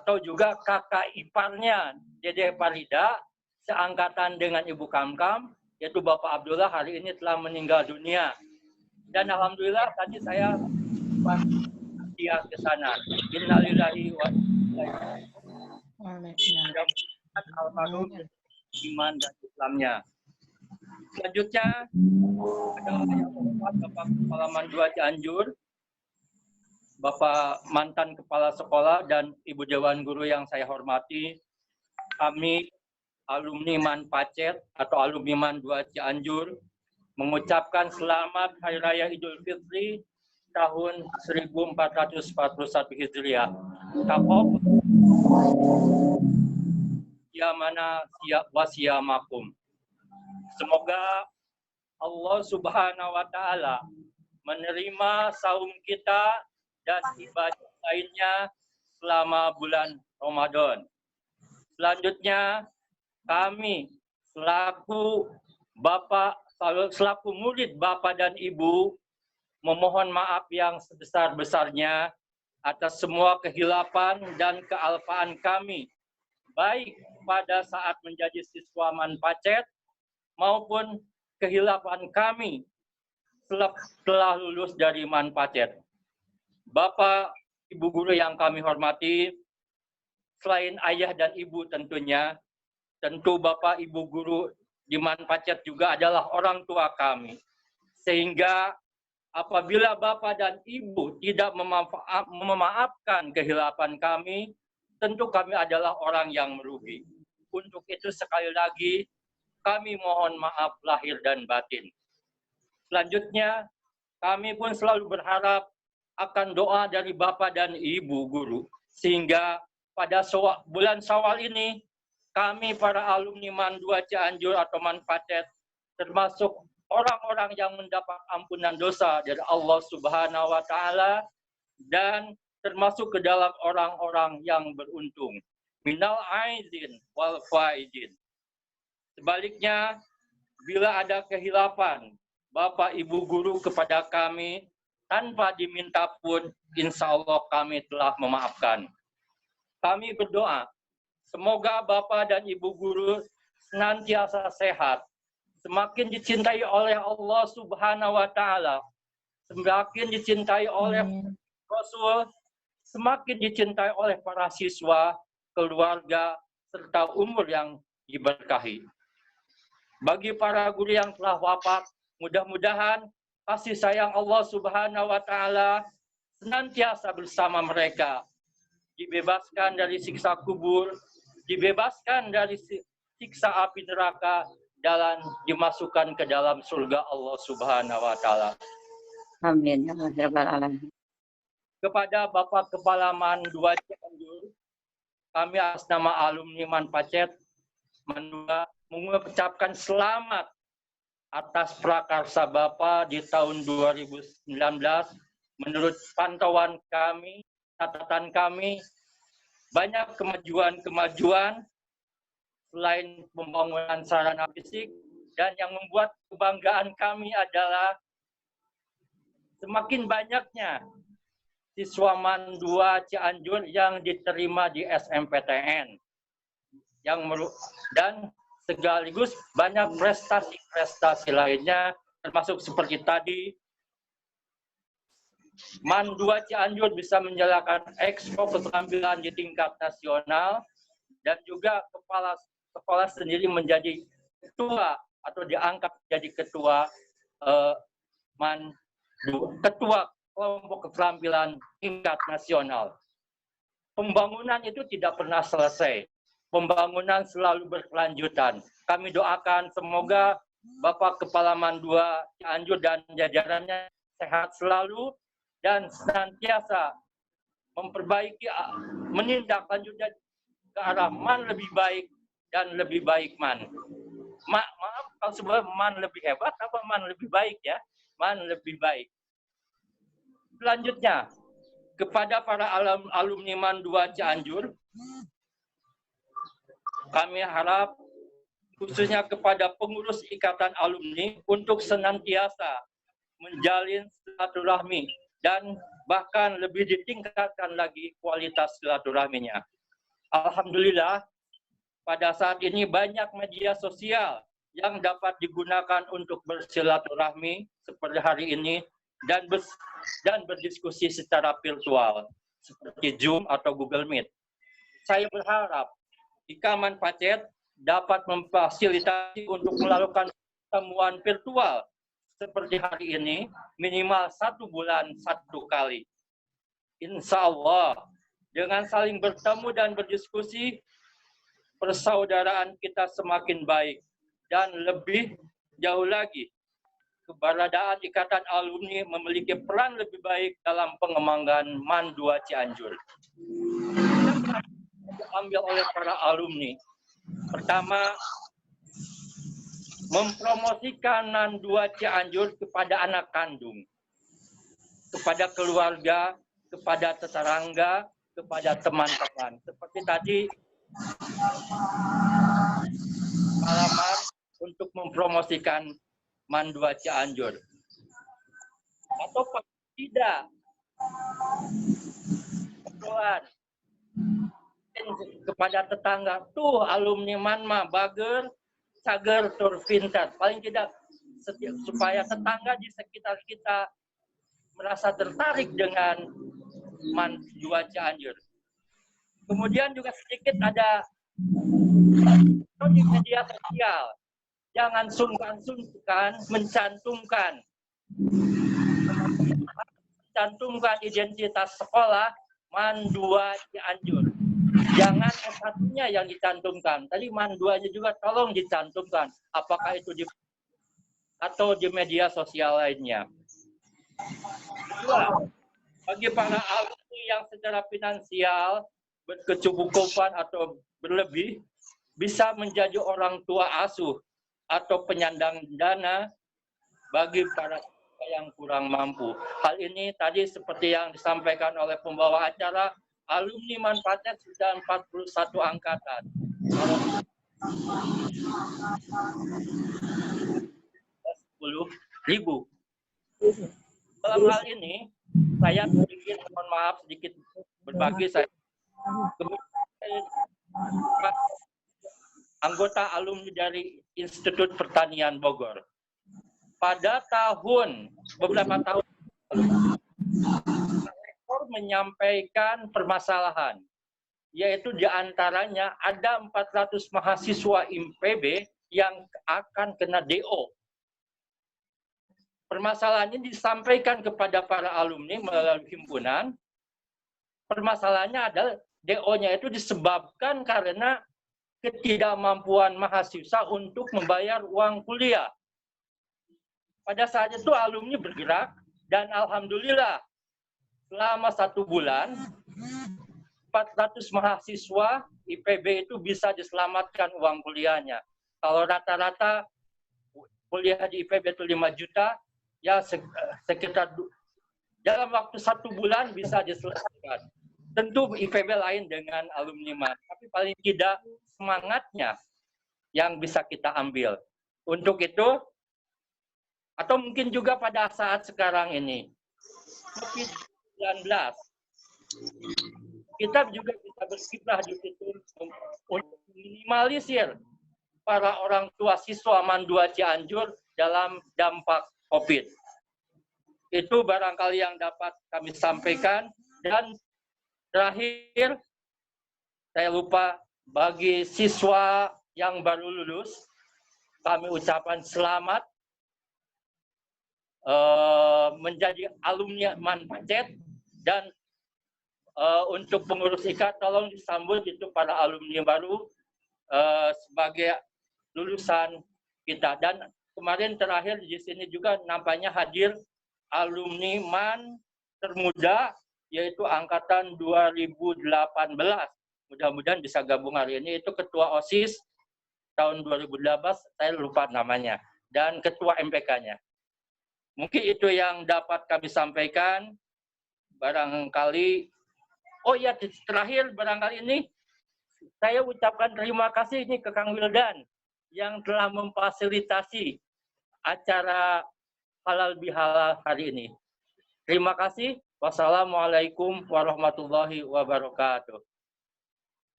atau juga kakak iparnya Dede Farida, seangkatan dengan Ibu Kamkam, yaitu Bapak Abdullah, hari ini telah meninggal dunia. Dan alhamdulillah tadi saya dia ke sana. Innalillahi wa almarhum iman dan Islamnya. Selanjutnya ada Bapak Kepala MAN 2 Cianjur, Bapak mantan Kepala Sekolah, dan Ibu Dewan Guru yang saya hormati. Kami alumni Manpacet atau alumni MAN 2 Cianjur mengucapkan selamat Hari Raya Idul Fitri tahun 1441 Hijriah. Kapok ya mana siap wasiamakum. Semoga Allah Subhanahu wa Ta'ala menerima saum kita dan ibadah lainnya selama bulan Ramadan. Selanjutnya, kami selaku murid Bapak dan Ibu memohon maaf yang sebesar-besarnya atas semua kehilapan dan kealpaan kami, baik pada saat menjadi siswa Manpacet maupun kehilapan kami setelah lulus dari Manpacet. Bapak, Ibu guru yang kami hormati, selain ayah dan ibu tentunya, tentu Bapak Ibu guru di Manpacet juga adalah orang tua kami. Sehingga apabila Bapak dan Ibu tidak memaafkan kehilapan kami, tentu kami adalah orang yang merugi. Untuk itu sekali lagi, kami mohon maaf lahir dan batin. Selanjutnya, kami pun selalu berharap akan doa dari Bapak dan Ibu guru, sehingga pada bulan Syawal ini, kami para alumni MAN 2 Cianjur atau Manpacet, termasuk orang-orang yang mendapat ampunan dosa dari Allah Subhanahu wa Ta'ala, dan termasuk ke dalam orang-orang yang beruntung. Minal aizin wal faizin. Sebaliknya, bila ada kehilapan Bapak Ibu guru kepada kami, tanpa diminta pun, insya Allah kami telah memaafkan. Kami berdoa, semoga Bapak dan Ibu guru senantiasa sehat, semakin dicintai oleh Allah Subhanahu wa Ta'ala, semakin dicintai oleh Rasul, semakin dicintai oleh para siswa, keluarga, serta umur yang diberkahi. Bagi para guru yang telah wafat, mudah-mudahan kasih sayang Allah Subhanahu wa Ta'ala senantiasa bersama mereka, dibebaskan dari siksa kubur, dibebaskan dari siksa api neraka, dan dimasukkan ke dalam surga Allah Subhanahu wa Ta'ala. Amin ya rabbal alamin. Kepada Bapak Kepala MAN 2 Cianjur, kami atas nama alumni Manpacet mengucapkan selamat atas prakarsa Bapak di tahun 2019. Menurut pantauan kami, catatan kami, banyak kemajuan-kemajuan selain pembangunan sarana fisik, dan yang membuat kebanggaan kami adalah semakin banyaknya siswa MAN 2 Cianjur yang diterima di SMPTN, dan sekaligus banyak prestasi-prestasi lainnya, termasuk seperti tadi, MAN 2 Cianjur bisa menjalankan ekspor keterampilan di tingkat nasional, dan juga kepala sekolah sendiri menjadi ketua atau diangkat jadi ketua MAN 2, ketua kelompok keterampilan tingkat nasional. Pembangunan itu tidak pernah selesai. Pembangunan selalu berkelanjutan. Kami doakan semoga Bapak Kepala MAN 2 Cianjur dan jajarannya sehat selalu dan senantiasa memperbaiki, menindaklanjutkan ke arah MAN lebih baik dan lebih baik MAN. Maaf kalau sebenarnya MAN lebih hebat apa MAN lebih baik ya? MAN lebih baik. Selanjutnya, kepada para alumni MAN 2 Cianjur, kami harap khususnya kepada pengurus ikatan alumni untuk senantiasa menjalin silaturahmi dan bahkan lebih ditingkatkan lagi kualitas silaturahminya. Alhamdulillah, pada saat ini banyak media sosial yang dapat digunakan untuk bersilaturahmi seperti hari ini dan berdiskusi secara virtual seperti Zoom atau Google Meet. Saya berharap jika Manpacet dapat memfasilitasi untuk melakukan pertemuan virtual seperti hari ini minimal 1 bulan 1 kali. Insya Allah dengan saling bertemu dan berdiskusi, persaudaraan kita semakin baik dan lebih jauh lagi. Keberadaan Ikatan Alumni memiliki peran lebih baik dalam pengembangan MAN 2 Cianjur. Diambil oleh para alumni. Pertama, mempromosikan MAN 2 Cianjur kepada anak kandung. kepada keluarga, kepada tetangga, kepada teman-teman. Seperti tadi pengalaman untuk mempromosikan MAN 2 Cianjur. Atau tidak, keluar kepada tetangga, tuh alumni MAN mah bager, cager, tur pintar. Paling tidak supaya tetangga di sekitar kita merasa tertarik dengan MAN 2 Cianjur. Kemudian juga sedikit ada di media sosial. Jangan sungkan-sungkan mencantumkan identitas sekolah MAN 2 Cianjur. Jangan S1-nya yang dicantumkan. Tadi MAN 2-nya juga tolong dicantumkan. Apakah itu di atau di media sosial lainnya. Kedua, bagi para alumni yang secara finansial berkecukupan atau berlebih, bisa menjadi orang tua asuh atau penyandang dana bagi para yang kurang mampu. Hal ini tadi seperti yang disampaikan oleh pembawa acara, alumni MAN Patet sudah 41 angkatan. 10.000. Dalam hal ini, saya sedikit, mohon maaf, sedikit berbagi saya. Anggota alumni dari Institut Pertanian Bogor. Pada beberapa tahun rektor menyampaikan permasalahan, yaitu diantaranya ada 400 mahasiswa IPB yang akan kena DO. Permasalahan ini disampaikan kepada para alumni melalui himpunan. Permasalahannya adalah DO-nya itu disebabkan karena ketidakmampuan mahasiswa untuk membayar uang kuliah. Pada saat itu alumni bergerak dan alhamdulillah selama 1 bulan 400 mahasiswa IPB itu bisa diselamatkan uang kuliahnya. Kalau rata-rata kuliah di IPB itu 5 juta, ya sekitar dalam waktu 1 bulan bisa diselesaikan. Tentu IPB lain dengan alumni MAN, tapi paling tidak semangatnya yang bisa kita ambil. Untuk itu, atau mungkin juga pada saat sekarang ini, COVID-19, kita juga bisa berkiprah di situ untuk minimalisir para orang tua siswa MAN 2 Cianjur dalam dampak COVID. Itu barangkali yang dapat kami sampaikan. Dan terakhir, saya lupa, bagi siswa yang baru lulus, kami ucapkan selamat menjadi alumni MAN Pacet. Dan untuk pengurus IKA, tolong disambut itu para alumni baru sebagai lulusan kita. Dan kemarin terakhir di sini juga nampaknya hadir alumni MAN termuda, yaitu angkatan 2018. Mudah-mudahan bisa gabung hari ini. Itu ketua OSIS tahun 2018, saya lupa namanya. Dan ketua MPK-nya. Mungkin itu yang dapat kami sampaikan. Barangkali, oh ya, terakhir barangkali ini, saya ucapkan terima kasih ini ke Kang Wildan yang telah memfasilitasi acara Halal Bihalal hari ini. Terima kasih. Wassalamualaikum warahmatullahi wabarakatuh.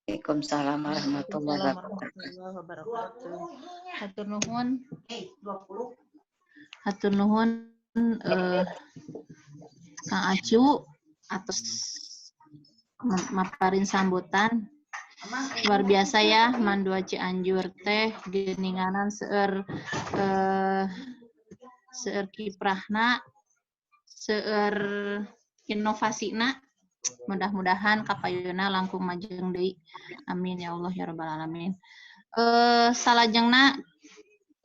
Waalaikumsalam warahmatullahi wabarakatuh. Hatur nuhun. Hatur nuhun Kang Acu atas maparin sambutan. Luar biasa ya, MAN 2 Cianjur teh geninganan seueur kiprahna, seueur inovasina. Mudah-mudahan kapayuna langkung majeng deui. Amin ya Allah ya rabbal alamin. Salajengna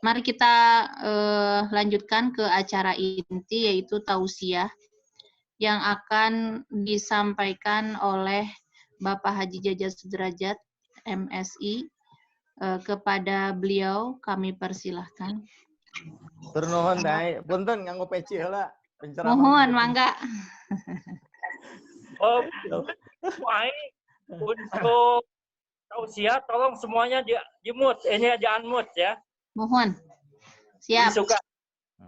mari kita lanjutkan ke acara inti, yaitu tausiah yang akan disampaikan oleh Bapak Haji Jaja Sudrajat, MSI. Kepada beliau kami persilahkan. Tur nuhun dai, punten nganggo peci heula. Mohon, mangga. Oh, baik. Untuk tausiah, tolong semuanya di mute, ini di unmute ya. Mohon. Siap. Suka.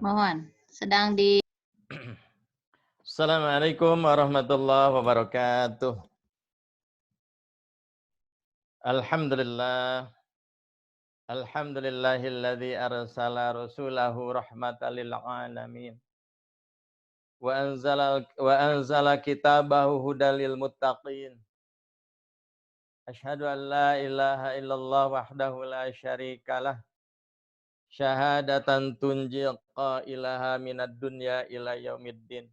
Mohon. Sedang di Assalamualaikum warahmatullahi wabarakatuh. Alhamdulillah. Alhamdulillahilladzi arsala rasulahu rahmatan lil alamin. Wa anzala kitabahu hudal lil muttaqin. Asyhadu an la ilaha illallah wahdahu la syarikalah. Syahadatan tunji qailaha minad dunya ila yaumiddin.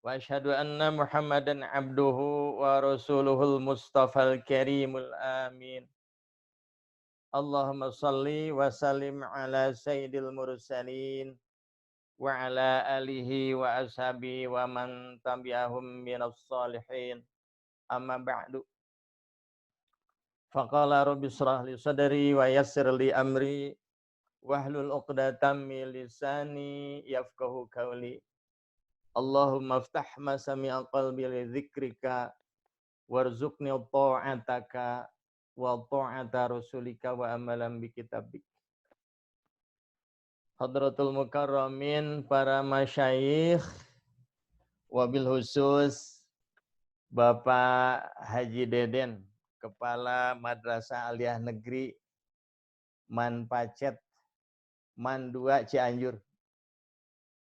Wa asyhadu anna Muhammadan abduhu wa rasuluhul mustafal karimul amin. Allahumma salli wa sallim ala sayyidil mursalin wa ala alihi wa ashabihi wa man tabi'ahum minas salihin. Amma ba'du. Faqala rabbi shrah li sadri wa yassir li amri wahlul 'uqdatam min lisani yafqahu qawli. Allahumma aftah masami'a qalbi li dzikrika warzuqni ta'ataka wa ta'ata rasulika wa amalan bi kitabik. Hadratul mukarramin, para masyayikh, wabil khusus Bapak Haji Deden, Kepala Madrasah Aliyah Negeri Man Pacet, Man 2 Cianjur,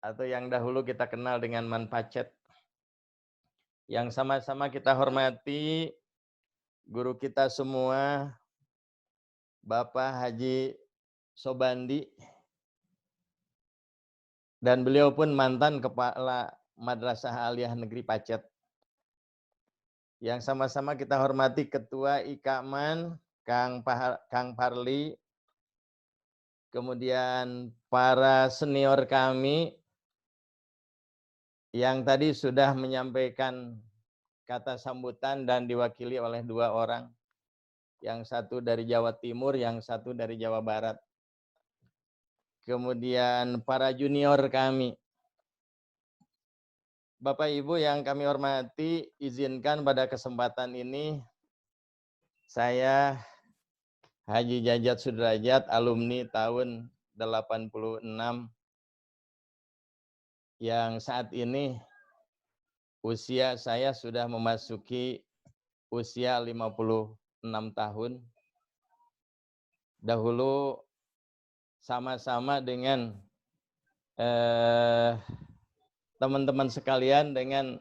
atau yang dahulu kita kenal dengan Man Pacet. Yang sama-sama kita hormati guru kita semua, Bapak Haji Sobandi, dan beliau pun mantan Kepala Madrasah Aliyah Negeri Pacet. Yang sama-sama kita hormati Ketua IKMAN, Kang Parli, kemudian para senior kami yang tadi sudah menyampaikan kata sambutan dan diwakili oleh 2 orang. Yang satu dari Jawa Timur, yang satu dari Jawa Barat. Kemudian para junior kami. Bapak Ibu yang kami hormati, izinkan pada kesempatan ini saya Haji Jajat Sudrajat, alumni tahun 86, yang saat ini usia saya sudah memasuki usia 56 tahun. Dahulu sama-sama dengan teman-teman sekalian, dengan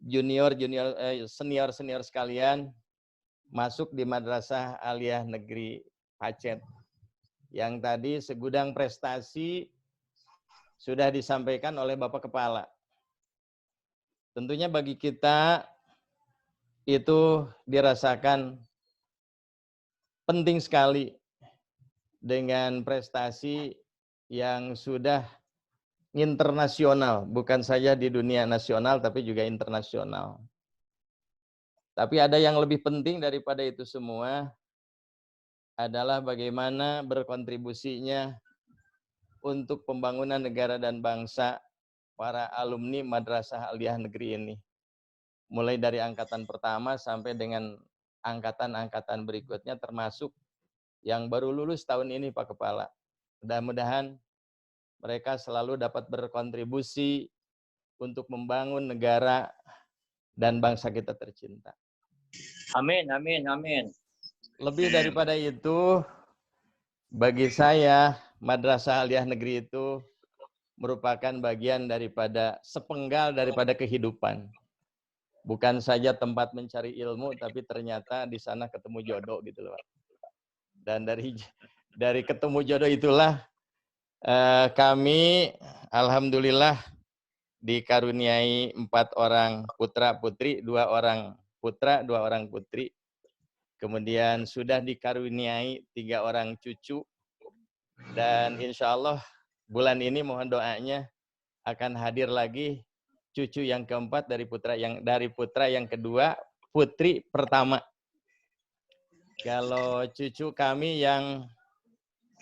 senior sekalian, masuk di Madrasah Aliyah Negeri Pacet. Yang tadi segudang prestasi sudah disampaikan oleh Bapak Kepala. Tentunya bagi kita itu dirasakan penting sekali dengan prestasi yang sudah internasional, bukan saja di dunia nasional tapi juga internasional. Tapi ada yang lebih penting daripada itu semua, adalah bagaimana berkontribusinya untuk pembangunan negara dan bangsa para alumni Madrasah Aliyah Negeri ini. Mulai dari angkatan pertama sampai dengan angkatan-angkatan berikutnya, termasuk yang baru lulus tahun ini, Pak Kepala. Mudah-mudahan mereka selalu dapat berkontribusi untuk membangun negara dan bangsa kita tercinta. Amin, amin, amin. Lebih daripada itu, bagi saya, Madrasah Aliyah Negeri itu merupakan bagian daripada sepenggal daripada kehidupan. Bukan saja tempat mencari ilmu, tapi ternyata di sana ketemu jodoh gitu loh. Dan dari ketemu jodoh itulah kami alhamdulillah dikaruniai 4 orang putra putri, 2 orang putra, 2 orang putri. Kemudian sudah dikaruniai 3 orang cucu. Dan insya Allah bulan ini mohon doanya akan hadir lagi cucu yang keempat dari putra yang kedua, putri pertama. Kalau cucu kami yang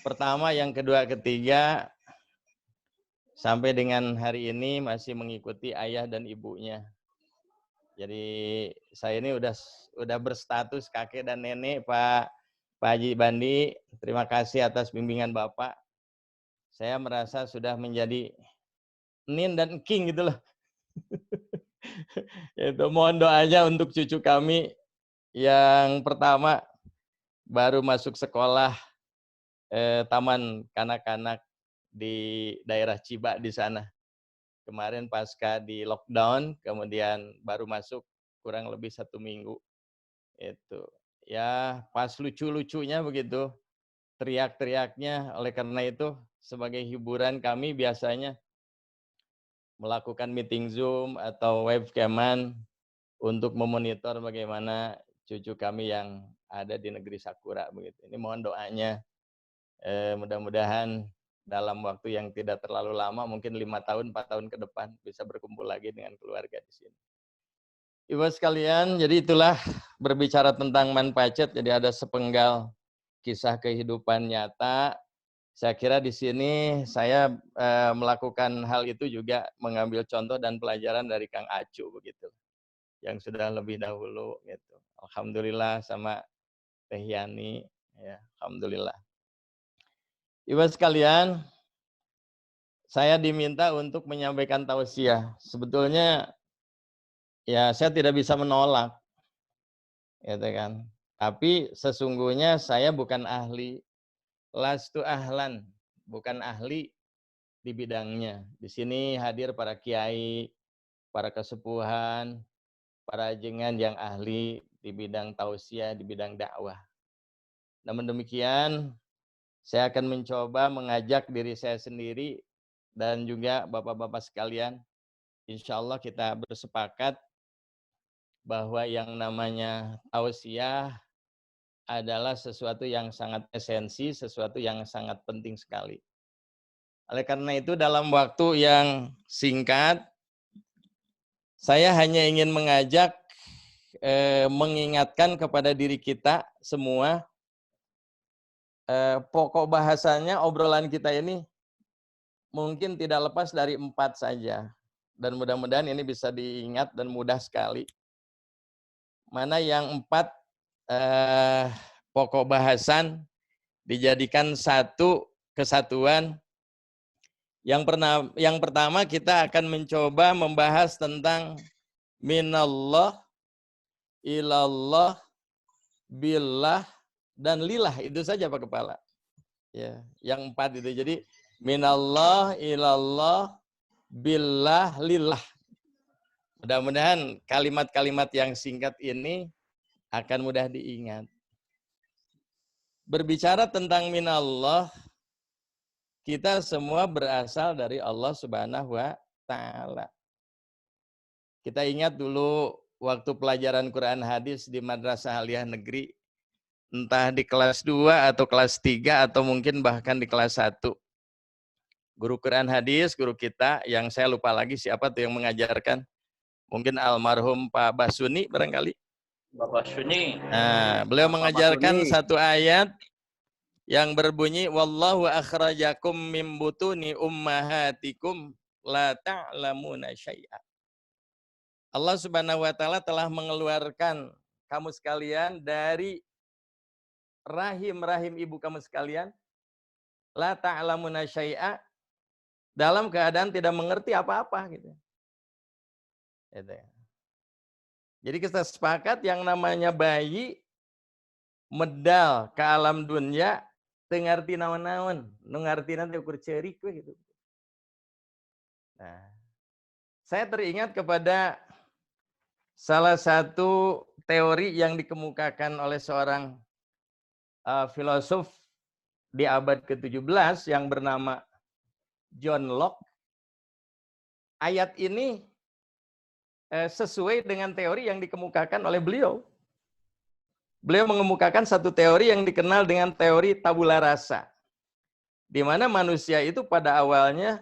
pertama, yang kedua, ketiga sampai dengan hari ini masih mengikuti ayah dan ibunya. Jadi saya ini udah berstatus kakek dan nenek, Pak Haji Bandi. Terima kasih atas bimbingan Bapak. Saya merasa sudah menjadi nin dan king gitu loh. Itu mohon doanya untuk cucu kami yang pertama baru masuk sekolah taman kanak-kanak di daerah Ciba di sana. Kemarin pasca di lockdown, kemudian baru masuk kurang lebih 1 minggu. Itu ya pas lucu-lucunya begitu, teriak-teriaknya. Oleh karena itu sebagai hiburan kami biasanya melakukan meeting Zoom atau webcaman untuk memonitor bagaimana cucu kami yang ada di negeri Sakura begitu. Ini mohon doanya, mudah-mudahan dalam waktu yang tidak terlalu lama, mungkin 5 tahun, 4 tahun ke depan bisa berkumpul lagi dengan keluarga di sini. Ibu sekalian, jadi itulah berbicara tentang manpacet, jadi ada sepenggal kisah kehidupan nyata. Saya kira di sini saya melakukan hal itu juga mengambil contoh dan pelajaran dari Kang Acu begitu, yang sudah lebih dahulu gitu. Alhamdulillah sama Teh Yani, ya, alhamdulillah. Ibu sekalian, saya diminta untuk menyampaikan tausiah. Sebetulnya ya saya tidak bisa menolak, gitu kan. Tapi sesungguhnya saya bukan ahli, lastu ahlan, bukan ahli di bidangnya. Di sini hadir para kiai, para kesepuhan, para ajengan yang ahli di bidang tausiah, di bidang dakwah. Namun demikian, saya akan mencoba mengajak diri saya sendiri dan juga bapak-bapak sekalian. Insya Allah kita bersepakat bahwa yang namanya tausiah adalah sesuatu yang sangat esensi, sesuatu yang sangat penting sekali. Oleh karena itu dalam waktu yang singkat, saya hanya ingin mengajak, mengingatkan kepada diri kita semua, pokok bahasanya obrolan kita ini mungkin tidak lepas dari 4 saja. Dan mudah-mudahan ini bisa diingat dan mudah sekali. Mana yang 4 pokok bahasan dijadikan satu kesatuan. Yang pertama kita akan mencoba membahas tentang minallah, ilallah, billah, dan lillah. Itu saja Pak Kepala. Ya, yang 4 itu. Jadi minallah, ilallah, billah, lillah. Mudah-mudahan kalimat-kalimat yang singkat ini akan mudah diingat. Berbicara tentang minallah, kita semua berasal dari Allah Subhanahu wa Ta'ala. Kita ingat dulu waktu pelajaran Quran hadis di Madrasah Aliyah Negeri, entah di kelas 2 atau kelas 3 atau mungkin bahkan di kelas 1. Guru Quran hadis, guru kita, yang saya lupa lagi siapa tuh yang mengajarkan. Mungkin almarhum Pak Basuni barangkali. Bapak Suni. Nah, beliau mengajarkan satu ayat yang berbunyi wallahu akhrajakum mim butuni ummahatikum la ta'lamuna syai'a. Allah Subhanahu wa taala telah mengeluarkan kamu sekalian dari rahim-rahim ibu kamu sekalian la ta'lamuna syai'a, dalam keadaan tidak mengerti apa-apa gitu. Jadi kita sepakat yang namanya bayi medal ke alam dunia teu ngarti naon-naon, nu ngartina teh ukur ceurik we gitu. Nah, saya teringat kepada salah satu teori yang dikemukakan oleh seorang filosof di abad ke-17 yang bernama John Locke. Ayat ini sesuai dengan teori yang dikemukakan oleh beliau. Beliau mengemukakan satu teori yang dikenal dengan teori tabula rasa. Di mana manusia itu pada awalnya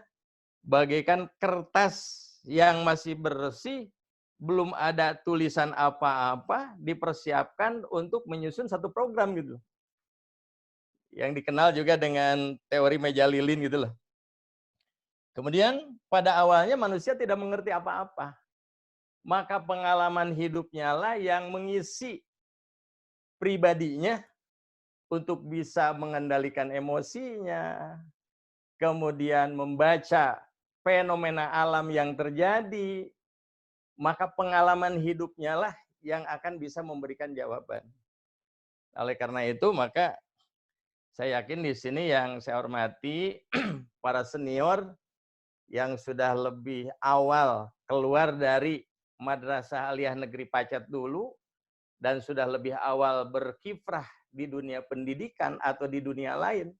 bagaikan kertas yang masih bersih, belum ada tulisan apa-apa, dipersiapkan untuk menyusun satu program gitu. Yang dikenal juga dengan teori meja lilin gitu loh. Kemudian pada awalnya manusia tidak mengerti apa-apa. Maka pengalaman hidupnya lah yang mengisi pribadinya untuk bisa mengendalikan emosinya, kemudian membaca fenomena alam yang terjadi, maka pengalaman hidupnya lah yang akan bisa memberikan jawaban. Oleh karena itu, maka saya yakin di sini yang saya hormati para senior yang sudah lebih awal keluar dari Madrasah Aliyah Negeri Pacet dulu dan sudah lebih awal berkiprah di dunia pendidikan atau di dunia lain.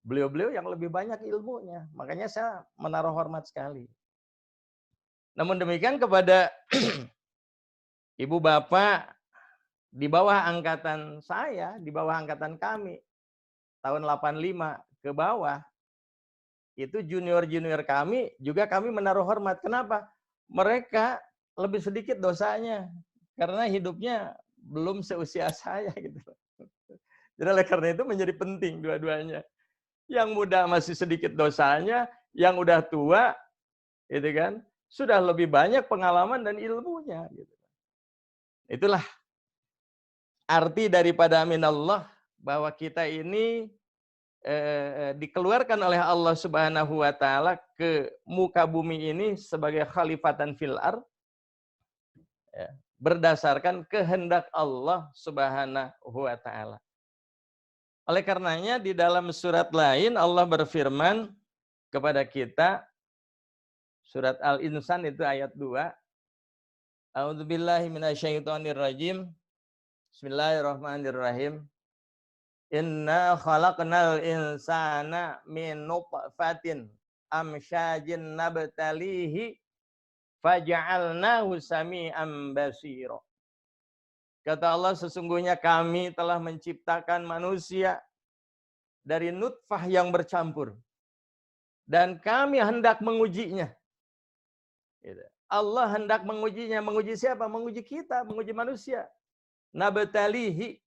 Beliau-beliau yang lebih banyak ilmunya. Makanya saya menaruh hormat sekali. Namun demikian kepada ibu bapak di bawah angkatan saya, di bawah angkatan kami, tahun 85 ke bawah, itu junior-junior kami, juga kami menaruh hormat. Kenapa? Mereka lebih sedikit dosanya, karena hidupnya belum seusia saya. Gitu. Jadi oleh karena itu menjadi penting dua-duanya. Yang muda masih sedikit dosanya, yang udah tua, itu kan, sudah lebih banyak pengalaman dan ilmunya. Gitu. Itulah arti daripada minallah, bahwa kita ini dikeluarkan oleh Allah Subhanahu wa taala ke muka bumi ini sebagai khalifatan fil ard, ya, berdasarkan kehendak Allah Subhanahu wa taala. Oleh karenanya di dalam surat lain Allah berfirman kepada kita, surat Al-Insan itu ayat 2. A'udzubillahi minasyaitonirrajim. Bismillahirrahmanirrahim. Inna khalaqnal insana min nutfatin amsyajin nabtalihi faja'alnahu sami'an basira. Kata Allah, sesungguhnya kami telah menciptakan manusia dari nutfah yang bercampur. Dan kami hendak mengujinya. Allah hendak mengujinya. Menguji siapa? Menguji kita, menguji manusia. Nabtalihi.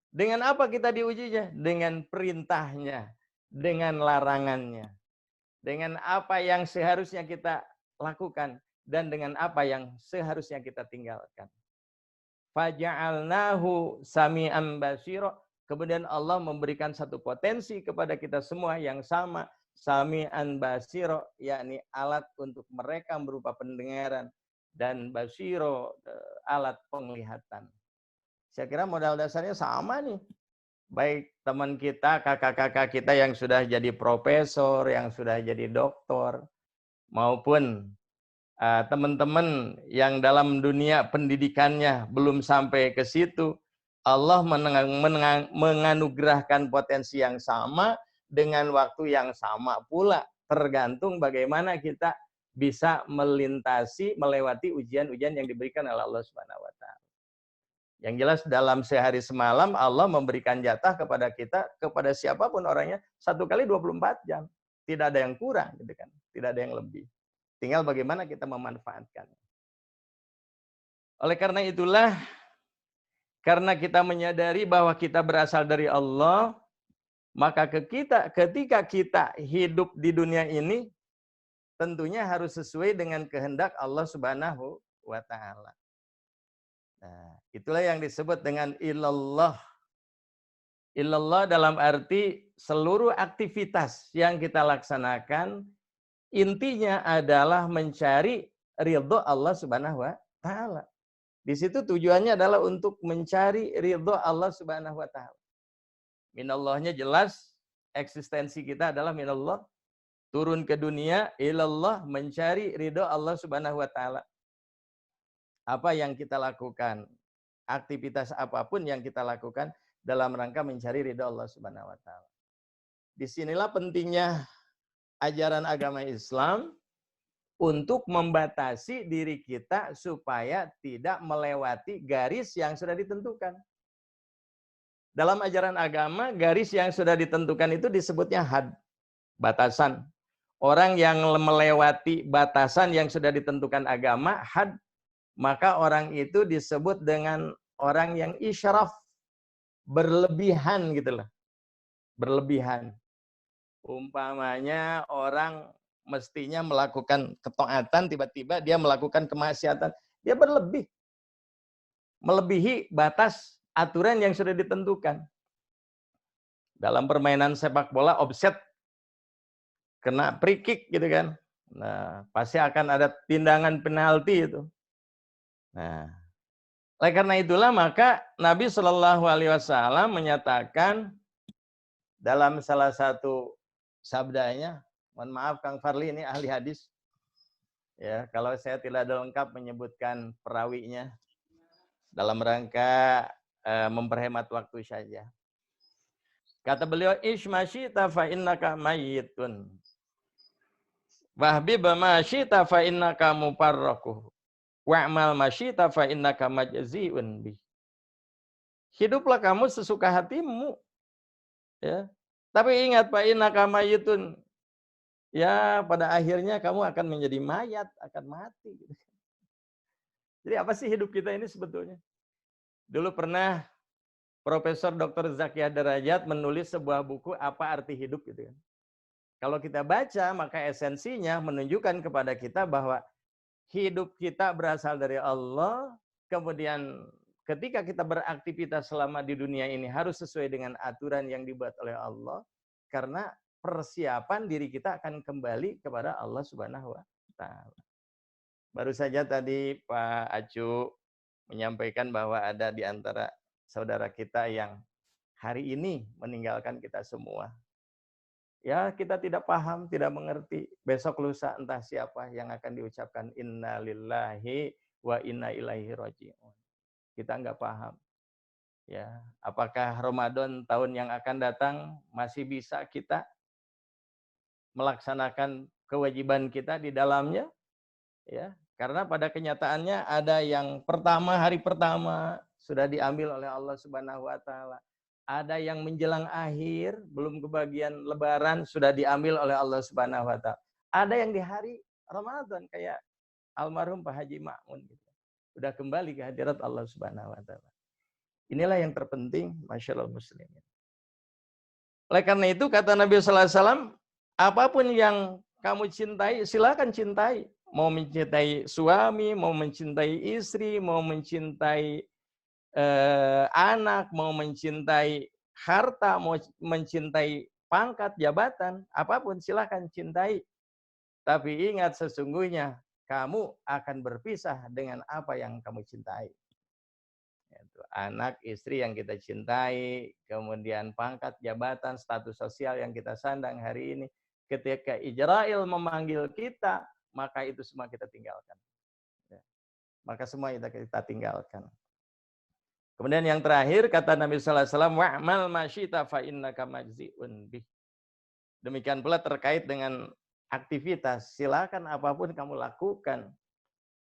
Dengan apa kita diujinya? Dengan perintahnya, dengan larangannya. Dengan apa yang seharusnya kita lakukan. Dan dengan apa yang seharusnya kita tinggalkan. Faja'alnahu sami'an basira. Kemudian Allah memberikan satu potensi kepada kita semua yang sama. Sami'an basira, yakni alat untuk mereka berupa pendengaran. Dan basiro, alat penglihatan. Saya kira modal dasarnya sama nih. Baik teman kita, kakak-kakak kita yang sudah jadi profesor, yang sudah jadi doktor, maupun teman-teman yang dalam dunia pendidikannya belum sampai ke situ, Allah menganugerahkan potensi yang sama dengan waktu yang sama pula, tergantung bagaimana kita bisa melewati ujian-ujian yang diberikan oleh Allah Subhanahu wa taala. Yang jelas dalam sehari semalam Allah memberikan jatah kepada kita, kepada siapapun orangnya, 1 kali 24 jam. Tidak ada yang kurang, gitu kan? Tidak ada yang lebih. Tinggal bagaimana kita memanfaatkannya. Oleh karena itulah, karena kita menyadari bahwa kita berasal dari Allah, maka ketika kita hidup di dunia ini, tentunya harus sesuai dengan kehendak Allah Subhanahu wa taala. Nah, itulah yang disebut dengan ilallah. Ilallah dalam arti seluruh aktivitas yang kita laksanakan, intinya adalah mencari ridho Allah Subhanahu wa taala. Di situ tujuannya adalah untuk mencari ridho Allah Subhanahu wa taala. Minallahnya jelas, eksistensi kita adalah minallah. Turun ke dunia, ilallah, mencari ridho Allah Subhanahu wa taala. Apa yang kita lakukan, aktivitas apapun yang kita lakukan dalam rangka mencari ridho Allah Subhanahu wa taala. Disinilah pentingnya ajaran agama Islam untuk membatasi diri kita supaya tidak melewati garis yang sudah ditentukan. Dalam ajaran agama, garis yang sudah ditentukan itu disebutnya had, batasan. Orang yang melewati batasan yang sudah ditentukan agama, had, maka orang itu disebut dengan orang yang israf, berlebihan gitu loh. Berlebihan. Umpamanya orang mestinya melakukan ketaatan, tiba-tiba dia melakukan kemaksiatan. Dia berlebih. Melebihi batas aturan yang sudah ditentukan. Dalam permainan sepak bola, offset, kena free kick gitu kan. Nah, pasti akan ada tindakan penalti itu. Nah, oleh karena itulah maka Nabi Shallallahu Alaihi Wasallam menyatakan dalam salah satu sabdanya, mohon maaf Kang Farli ini ahli hadis, ya kalau saya tidak ada lengkap menyebutkan perawinya dalam rangka memperhemat waktu saja. Kata beliau, Ishmasyita fa innaka mayyitun. Wahbib masyita fa innaka muparrakuh. Wa'mal masyita fa innaka majzi'un bih. Hiduplah kamu sesuka hatimu. Ya. Tapi ingat fa innaka mayyitun. Ya, pada akhirnya kamu akan menjadi mayat, akan mati. Jadi apa sih hidup kita ini sebetulnya? Dulu pernah Profesor Dr. Zakia Derajat menulis sebuah buku Apa Arti Hidup gitu kan. Kalau kita baca maka esensinya menunjukkan kepada kita bahwa hidup kita berasal dari Allah, kemudian ketika kita beraktivitas selama di dunia ini harus sesuai dengan aturan yang dibuat oleh Allah, karena persiapan diri kita akan kembali kepada Allah Subhanahu wa taala. Baru saja tadi Pak Acu menyampaikan bahwa ada di antara saudara kita yang hari ini meninggalkan kita semua. Ya, kita tidak paham, tidak mengerti. Besok lusa entah siapa yang akan diucapkan inna lillahi wa inna ilaihi raji'un. Kita nggak paham. Ya, apakah Ramadan tahun yang akan datang masih bisa kita melaksanakan kewajiban kita di dalamnya? Ya, karena pada kenyataannya ada yang pertama, hari pertama sudah diambil oleh Allah Subhanahu wa taala. Ada yang menjelang akhir, belum kebagian lebaran sudah diambil oleh Allah Subhanahu wa taala. Ada yang di hari Ramadan kayak almarhum Pak Haji Ma'mun gitu. Sudah kembali ke hadirat Allah Subhanahu wa taala. Inilah yang terpenting, masyaallah muslimin. Oleh karena itu kata Nabi sallallahu alaihi wasallam, apapun yang kamu cintai, silakan cintai. Mau mencintai suami, mau mencintai istri, mau mencintai anak, mau mencintai harta, mau mencintai pangkat, jabatan, apapun silakan cintai. Tapi ingat sesungguhnya kamu akan berpisah dengan apa yang kamu cintai. Yaitu anak, istri yang kita cintai, kemudian pangkat, jabatan, status sosial yang kita sandang hari ini. Ketika Ijrail memanggil kita, maka itu semua kita tinggalkan. Maka semua kita tinggalkan. Kemudian yang terakhir kata Nabi sallallahu alaihi wasallam, wa'mal masyita fa innaka majzi'un bih. Demikian pula terkait dengan aktivitas, silakan apapun kamu lakukan.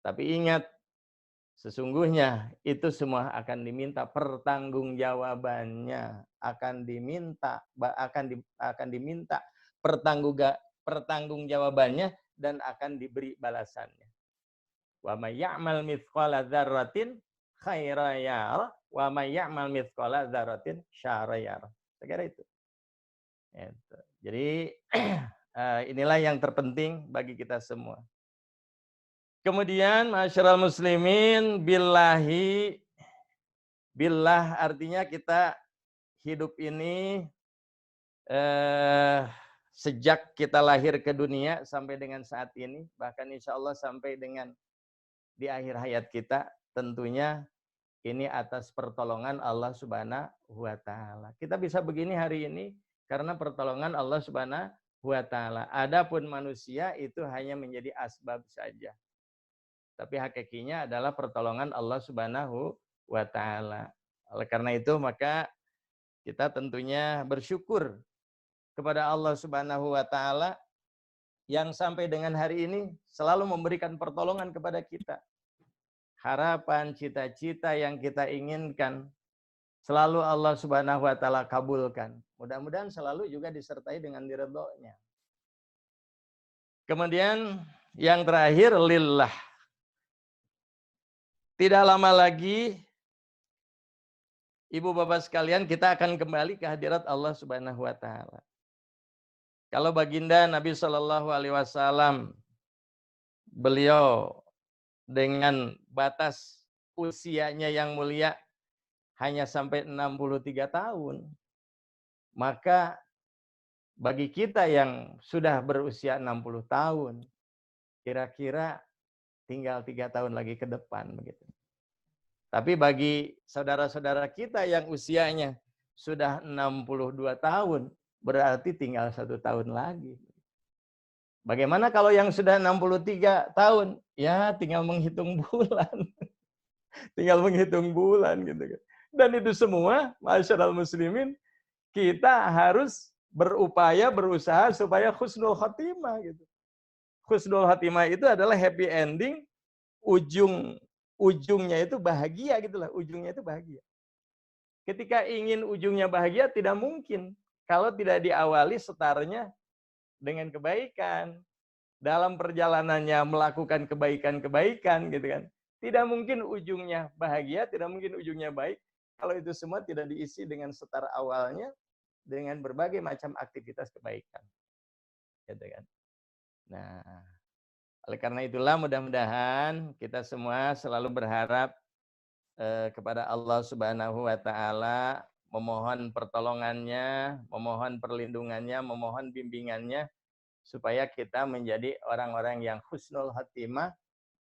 Tapi ingat, sesungguhnya itu semua akan diminta pertanggungjawabannya, akan diminta pertanggungjawabannya dan akan diberi balasannya. Wa may ya'mal mithqala dzarratin khairan yarah wa may ya'mal mithqala dzarratin syarran yarah. Saya kira itu. Jadi inilah yang terpenting bagi kita semua. Kemudian masyarakat muslimin billahi, billah artinya kita hidup ini sejak kita lahir ke dunia sampai dengan saat ini, bahkan insya Allah sampai dengan di akhir hayat kita, tentunya ini atas pertolongan Allah Subhanahu wa taala. Kita bisa begini hari ini karena pertolongan Allah Subhanahu wa taala. Adapun manusia itu hanya menjadi asbab saja. Tapi hakikinya adalah pertolongan Allah Subhanahu wa taala. Oleh karena itu maka kita tentunya bersyukur kepada Allah Subhanahu wa taala yang sampai dengan hari ini selalu memberikan pertolongan kepada kita. Harapan, cita-cita yang kita inginkan selalu Allah Subhanahu wa taala kabulkan. Mudah-mudahan selalu juga disertai dengan diridhonya. Kemudian yang terakhir lillah. Tidak lama lagi Ibu Bapak sekalian kita akan kembali ke hadirat Allah Subhanahu wa taala. Kalau baginda Nabi Shallallahu Alaihi Wasallam, beliau dengan batas usianya yang mulia hanya sampai 63 tahun. Maka bagi kita yang sudah berusia 60 tahun, kira-kira tinggal 3 tahun lagi ke depan begitu. Tapi bagi saudara-saudara kita yang usianya sudah 62 tahun, berarti tinggal 1 tahun lagi. Bagaimana kalau yang sudah 63 tahun? Ya tinggal menghitung bulan. Tinggal menghitung bulan gitu kan. Dan itu semua, masyarakat muslimin, kita harus berupaya, berusaha supaya husnul khotimah gitu. Husnul khotimah itu adalah happy ending, ujungnya itu bahagia gitulah, ujungnya itu bahagia. Ketika ingin ujungnya bahagia tidak mungkin kalau tidak diawali startnya dengan kebaikan. Dalam perjalanannya melakukan kebaikan-kebaikan gitu kan. Tidak mungkin ujungnya bahagia, tidak mungkin ujungnya baik kalau itu semua tidak diisi dengan start awalnya dengan berbagai macam aktivitas kebaikan. Gitu kan. Nah, oleh karena itulah mudah-mudahan kita semua selalu berharap kepada Allah Subhanahu wa taala, memohon pertolongannya, memohon perlindungannya, memohon bimbingannya supaya kita menjadi orang-orang yang husnul khatimah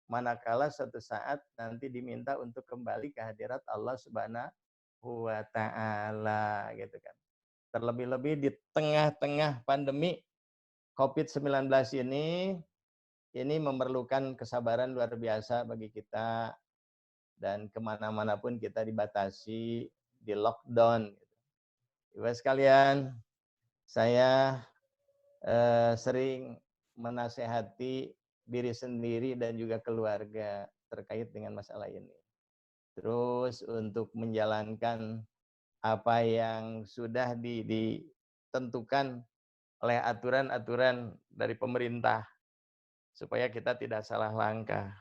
manakala suatu saat nanti diminta untuk kembali ke hadirat Allah Subhanahu wa taala gitu kan. Terlebih-lebih di tengah-tengah pandemi COVID-19 ini memerlukan kesabaran luar biasa bagi kita, dan kemana-mana pun kita dibatasi, di lockdown. Ibu sekalian, saya sering menasehati diri sendiri dan juga keluarga terkait dengan masalah ini. Terus untuk menjalankan apa yang sudah ditentukan oleh aturan-aturan dari pemerintah supaya kita tidak salah langkah.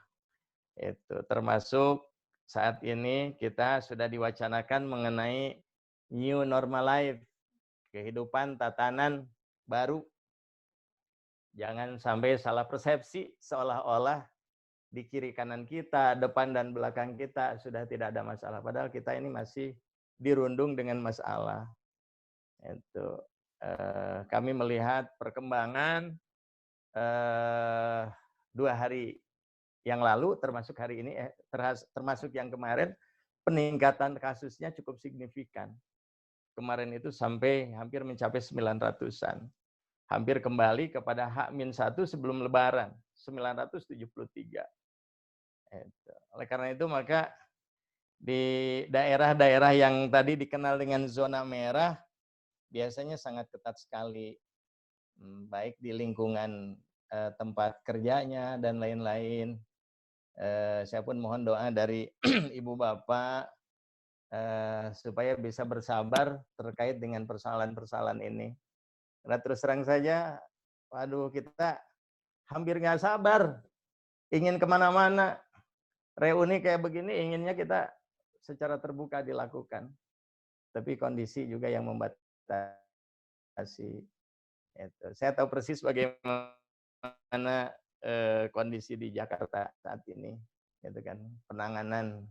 Itu termasuk saat ini kita sudah diwacanakan mengenai new normal life, kehidupan tatanan baru. Jangan sampai salah persepsi seolah-olah di kiri kanan kita, depan dan belakang kita sudah tidak ada masalah. Padahal kita ini masih dirundung dengan masalah. Itu kami melihat perkembangan 2 hari yang lalu, termasuk hari ini, termasuk yang kemarin, peningkatan kasusnya cukup signifikan. Kemarin itu sampai hampir mencapai 900-an. Hampir kembali kepada H-1 sebelum Lebaran, 973. Oleh karena itu maka di daerah-daerah yang tadi dikenal dengan zona merah, biasanya sangat ketat sekali, baik di lingkungan tempat kerjanya dan lain-lain. Saya pun mohon doa dari ibu bapak supaya bisa bersabar terkait dengan persoalan-persoalan ini. Karena terus terang saja, waduh kita hampir nggak sabar, ingin kemana-mana. Reuni kayak begini inginnya kita secara terbuka dilakukan. Tapi kondisi juga yang membatasi. Itu. Saya tahu persis bagaimana kondisi di Jakarta saat ini. Gitu kan. Penanganan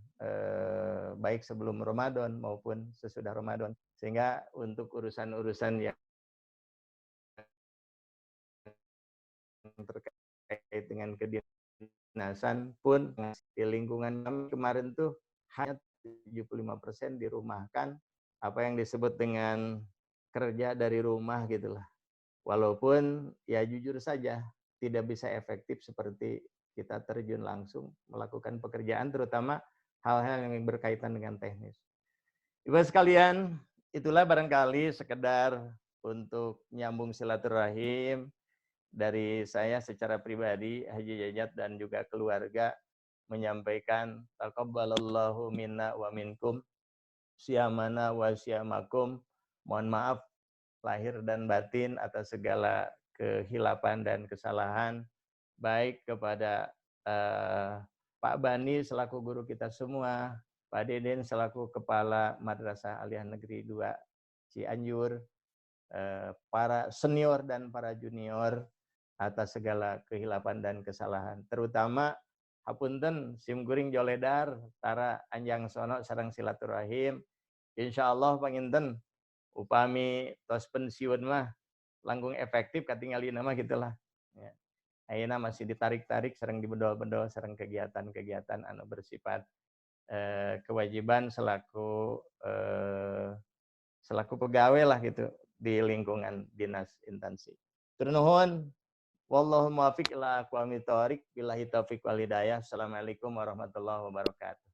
baik sebelum Ramadan maupun sesudah Ramadan. Sehingga untuk urusan-urusan yang terkait dengan kedinasan pun di lingkungan kami kemarin tuh hanya 75% dirumahkan, apa yang disebut dengan kerja dari rumah gitulah. Walaupun ya jujur saja tidak bisa efektif seperti kita terjun langsung melakukan pekerjaan, terutama hal-hal yang berkaitan dengan teknis. Ibu sekalian, itulah barangkali sekedar untuk nyambung silaturahim dari saya secara pribadi, Haji Jajat dan juga keluarga menyampaikan taqabbalallahu minna wa minkum syamana wa syamakum. Mohon maaf lahir dan batin atas segala kehilapan dan kesalahan, baik kepada Pak Bani selaku guru kita semua, Pak Deden selaku Kepala Madrasah Aliyah Negeri 2 Cianjur, para senior dan para junior atas segala kehilapan dan kesalahan. Terutama hapunten simkuring joledar tara anjang sono sareng silaturahim. Insyaallah panginten upami tos pensiun mah langkung efektif katingalina mah gitulah. Ya. Ayeuna masih ditarik-tarik sareng dibedol-bedol sareng kegiatan-kegiatan anu bersifat kewajiban selaku pegawai lah gitu di lingkungan dinas instansi. Tur nuhun. Wallahu muwaffiq ila aqwamit thoriq. Billahi taufiq wal hidayah. Assalamualaikum warahmatullahi wabarakatuh.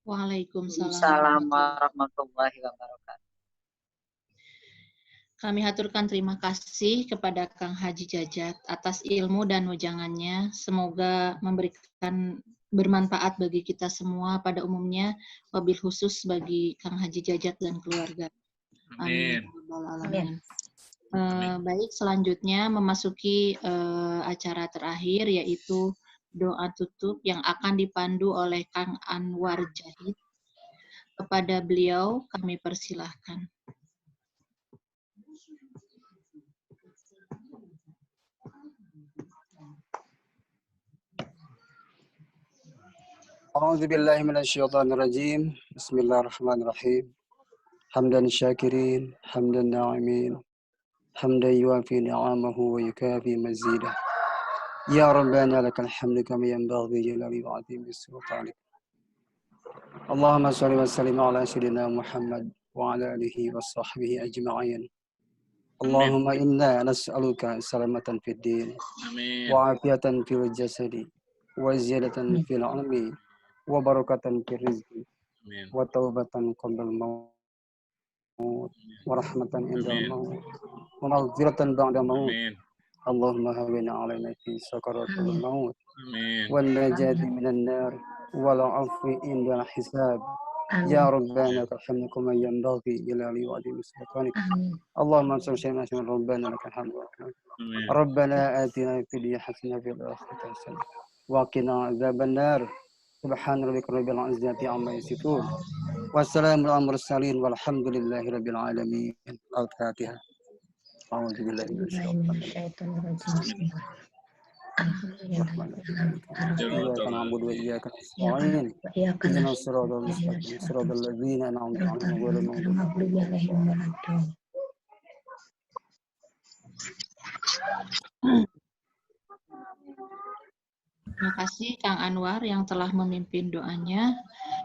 Waalaikumsalam. Assalamualaikum warahmatullahi wabarakatuh. Kami haturkan terima kasih kepada Kang Haji Jajat atas ilmu dan wejangannya. Semoga memberikan bermanfaat bagi kita semua pada umumnya, wabil khusus bagi Kang Haji Jajat dan keluarga. Amin. Amin. Baik, selanjutnya memasuki acara terakhir yaitu doa tutup yang akan dipandu oleh Kang Anwar Jahid. Kepada beliau kami persilahkan. أعوذ بالله من الشيطان الرجيم بسم الله الرحمن الرحيم حمدا الشاكرين حمدا الناعمين حمدا يوافي نعمه ويكافي مزيده يا ربنا لك الحمد كما ينبغي جلال وعظيم سلطانك اللهم صل وسلم على سيدنا محمد وعلى آله وصحبه أجمعين اللهم إنا نسألك سلامة في الدين وعافية في الجسد وزيادة في العلم وبركة في الرزق وتوبة قبل الموت ورحمة عند الموت ومغفرة بعد الموت اللهم هون علينا في سكرات الموت والنجاة من النار والعفو عند الحساب يا ربنا ترحمكم من ينبغي جلال وعظيم سلطانك اللهم انصر شيئا من ربنا لك الحمد ربنا آتنا في الدنيا حسنة في الآخرة حسنة وقنا عذاب النار سبحان ربك رب العزة عما يصفون والسلام على المرسلين والحمد لله رب العالمين. الفاتحة. أعوذ بالله من الشيطان الرجيم. إياك نعبد وإياك نستعين اهدنا الصراط المستقيم صراط الذين أنعمت عليهم غير المغضوب عليهم ولا الضالين. Terima kasih Kang Anwar yang telah memimpin doanya.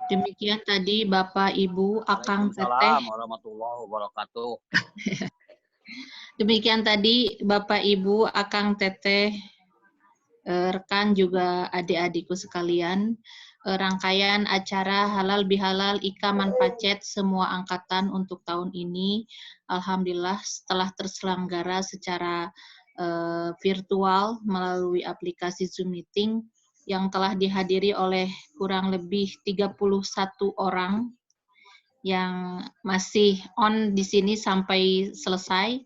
Demikian tadi Bapak Ibu Akang Teteh. Waalaikumsalam warahmatullahi wabarakatuh. Demikian tadi Bapak Ibu Akang Teteh, rekan juga adik-adikku sekalian, rangkaian acara halal bihalal Ika Manpacet semua angkatan untuk tahun ini. Alhamdulillah setelah terselenggara secara virtual melalui aplikasi Zoom Meeting yang telah dihadiri oleh kurang lebih 31 orang yang masih on di sini sampai selesai.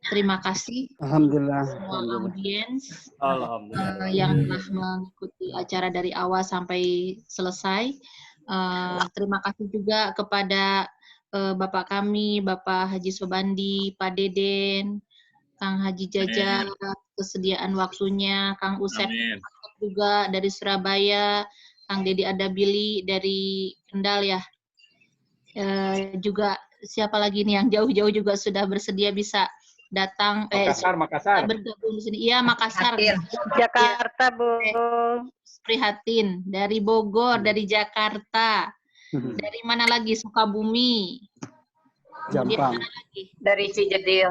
Terima kasih Alhamdulillah. semua audiens yang telah mengikuti acara dari awal sampai selesai. Terima kasih juga kepada Bapak kami, Bapak Haji Sobandi, Pak Deden, Kang Haji Jajat, kesediaan waktunya, Kang Usep juga dari Surabaya, Kang Dedi Adabili dari Kendal ya. Juga siapa lagi nih yang jauh-jauh juga sudah bersedia bisa datang Makassar. Bergabung di sini. Iya, Makassar. Jakarta, Bu. Prihatin dari Bogor, dari Jakarta. Dari mana lagi? Sukabumi. Jampang. Mana lagi? Dari Cijedil.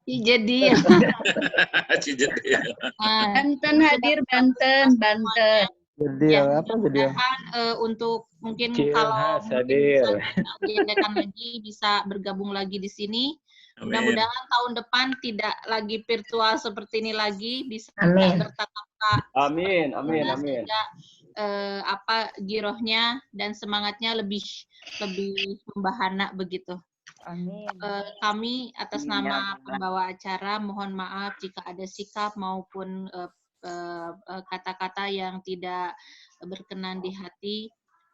Cijedil. Cijedil. Banten hadir, Banten. Jadi Ya, apa jadi? untuk mungkin Cil kalau hadir. diadakan lagi bisa bergabung lagi di sini. Mudah-mudahan tahun depan tidak lagi virtual seperti ini lagi, bisa bertatap muka. Amin. Sehingga girohnya dan semangatnya lebih membahana begitu. Amin. Kami atas nama pembawa acara mohon maaf jika ada sikap maupun kata-kata yang tidak berkenan di hati.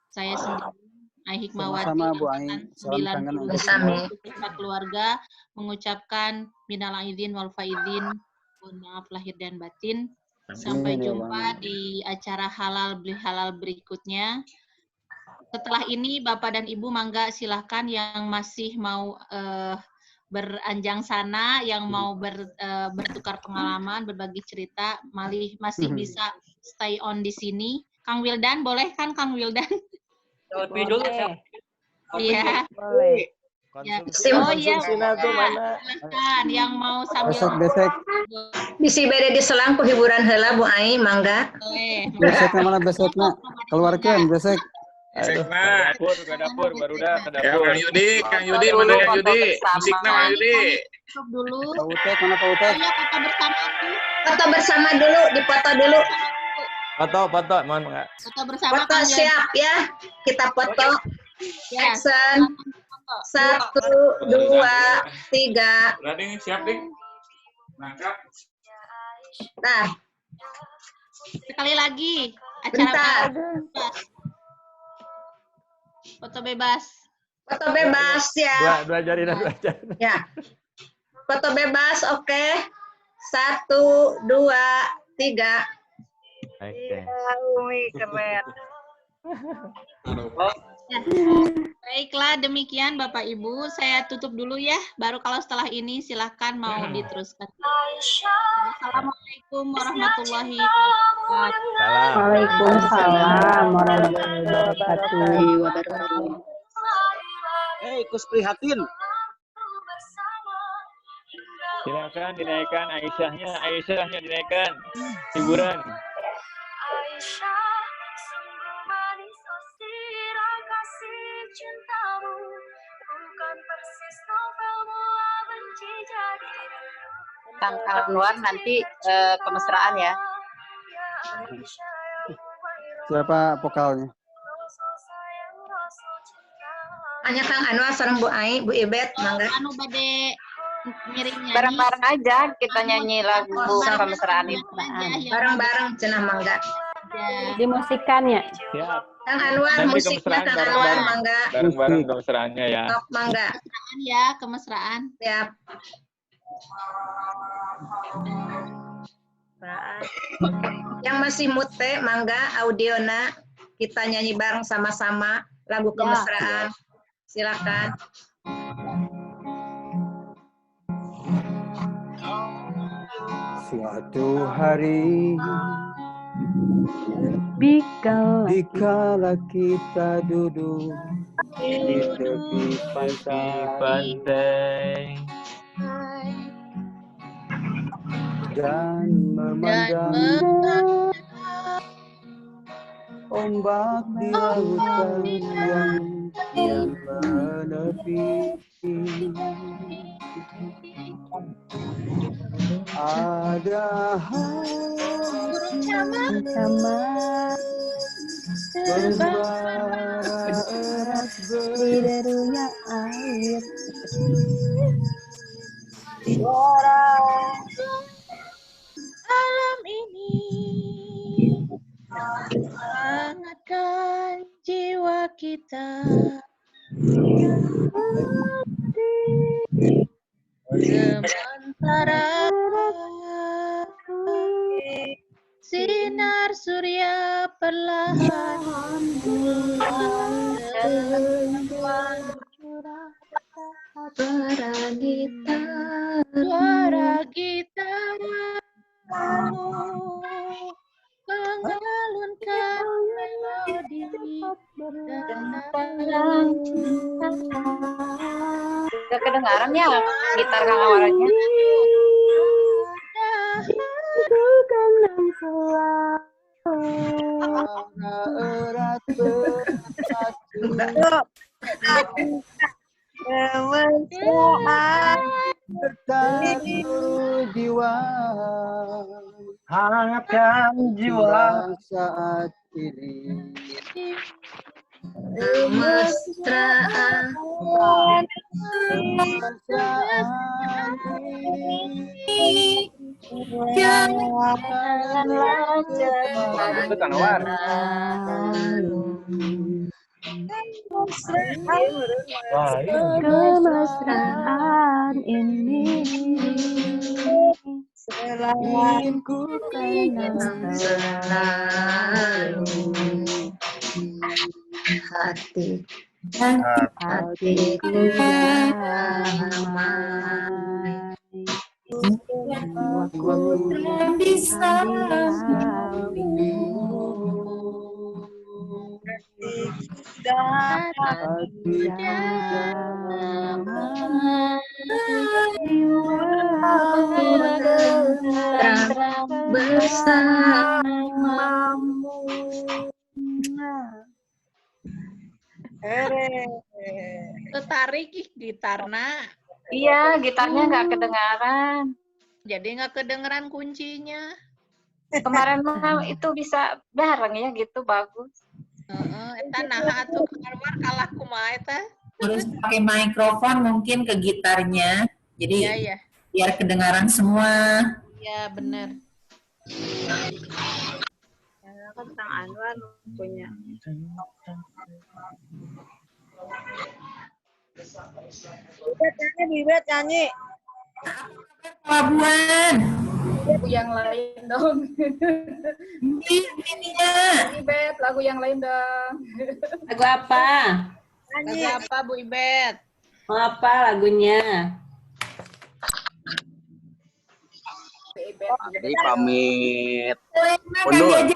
Saya sendiri Ai Hikmawati Sama-sama Bu Ai. Salam kangen untuk semua. beserta keluarga mengucapkan minal aidin wal faizin. Mohon maaf lahir dan batin. Sampai Amin, ya jumpa Allah. di acara halal beli halal berikutnya. Setelah ini Bapak dan Ibu mangga silahkan yang masih mau beranjang sana, yang mau bertukar pengalaman, berbagi cerita, masih bisa stay on di sini. Kang Wildan, boleh kan Kang Wildan? Selfie dulu. Iya. Boleh. Ya. Oh iya, tuh mana? silahkan yang mau sambil Besek. Bisi bede di selangku hiburan heula Bu Ai, mangga. boleh. Beseknya mana beseknya? Keluarkan besek. Musikna. Ke dapur, baru dah ke Ya, dapur. Kang Yudi, mana Kang Yudi? Musikna Kang Yudi. Stop dulu. Pak Utek, mana Pak Utek? Ayo foto bersama tuh. Foto bersama dulu, dipoto dulu. Foto, mohon enggak. Foto bersama Foto Kang siap ya. Kita foto. Ya. Action. 1, 2, 3. Udah ding, siap ding. Nangkap. Nah, Sekali lagi. Acara bebas. Foto bebas. foto bebas ya. Dua jari. Ya. Foto bebas, oke. 1, 2, 3. Oke. Umi keren. Ya. Baiklah, demikian Bapak Ibu. Saya tutup dulu ya. Baru kalau setelah ini silahkan mau diteruskan. Assalamualaikum warahmatullahi wabarakatuh. Waalaikumsalam warahmatullahi wabarakatuh. Kus prihatin. Silakan dinaikkan Aisyahnya dinaikkan. Hiburan. Kang Anwar nanti kemesraan ya. Siapa vokalnya? Hanya Kang Anwar sareng Bu Ai, Bu Ibet, mangga. Anu bade ngiring nyanyi. Bareng-bareng aja kita nyanyi lagu kemesraan itu. Aja, Bareng-bareng cenah mangga. Dimusikannya. Siap. Kang Anwar Nanti musiknya kemesraan Kang Anwar bareng-bareng. mangga. Bareng-bareng kemesraannya ya. Sok mangga. Kemesraan ya, kemesraan. Siap. Yang masih mute mangga audiona kita nyanyi bareng sama-sama lagu kemesraan. Silakan. Suatu hari dikala kita duduk di tepi pantai dan memandang ombak di lautan yang menepi. Ada burung camat berbara erat berderunya air. Alam ini hangatkan jiwa kita. Sementara sinar surya perlahan suara gitar mengalunkan melodi Udah kedengaran ya gitar Kang Anwarnya? Erat bersatu bertaruh jiwa, Hangatkan jiwa saat ini. Mesraan Itu Kang Anwar. Kemesraan ini ingin ku kenang selalu hatiku damai. Aku tak bisa bersamamu. Tertarik gitarnya. Iya, gitarnya nggak kedengaran. Jadi nggak kedengeran kuncinya. Kemarin mah itu bisa bareng ya gitu, bagus. Eta naha atuh keluar kalah kumaha eta. Harus pakai mikrofon mungkin ke gitarnya. Jadi Iya. biar kedengaran semua. Iya, benar. Kan Kang Anwar punya. Bibet nyanyi. Pelabuhan. Lagu yang lain dong. Ibet, lagu yang lain dong. Lagu apa? Lagu apa Bu Ibet? Mau apa lagunya? Jadi pamit mundur.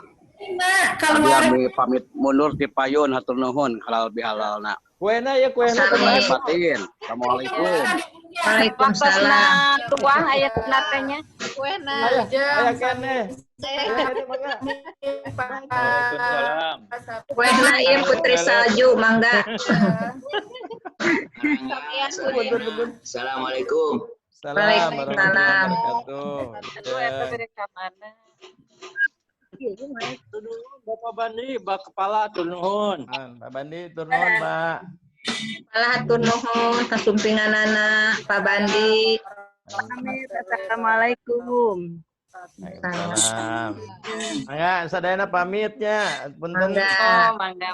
Kami pamit mundur di payun hatur nuhun halal bihalalna. Kuena ya kuena. Fatin. Assalamualaikum. Waalaikumsalam. Tuang ayat natenya. Kuena. Aya kene. Waalaikumsalam. Kuena ieu Putri Salju, mangga. Assalamualaikum. Waalaikumsalam. Bapak Bandi, Pak Kepala Atur Nuhun. Pak Bandi, Atur Nuhun, Pak. Kepala Atur Nuhun, kasumpinganana Pak Bandi. Assalamualaikum. Waalaikumsalam. Mangga sadayana pamitnya. Punten. Mangga.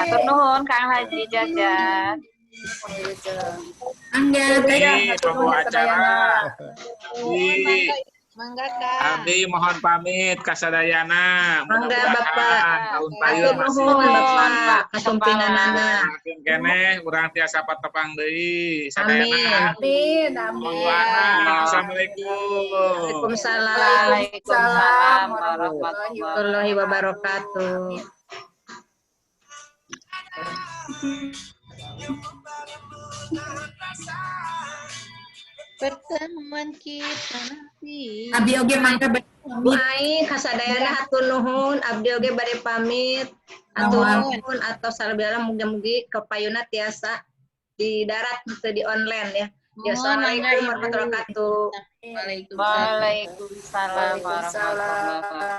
Hatur nuhun Kang Haji Jajat. Ini pembawa acara. Mangga Kang. Abdi mohon pamit kasadayana. Mangga Bapak. Tahun payun masih. Nuhun Bapak, kasumpinganana. Makin kene urang tiasa patepang deui. Amin. Assalamualaikum. Waalaikumsalam warahmatullahi wabarakatuh. Pertemuan kita nanti. Abdi oge mangga Bu Ai kasadayana hatur nuhun, abdi oge bade pamit. Hatur nuhun atau salabila mugi-mugi kepayuna tiasa di darat teu di online ya. Ya, assalamualaikum warahmatullahi wabarakatuh. Waalaikumsalam warahmatullahi wabarakatuh.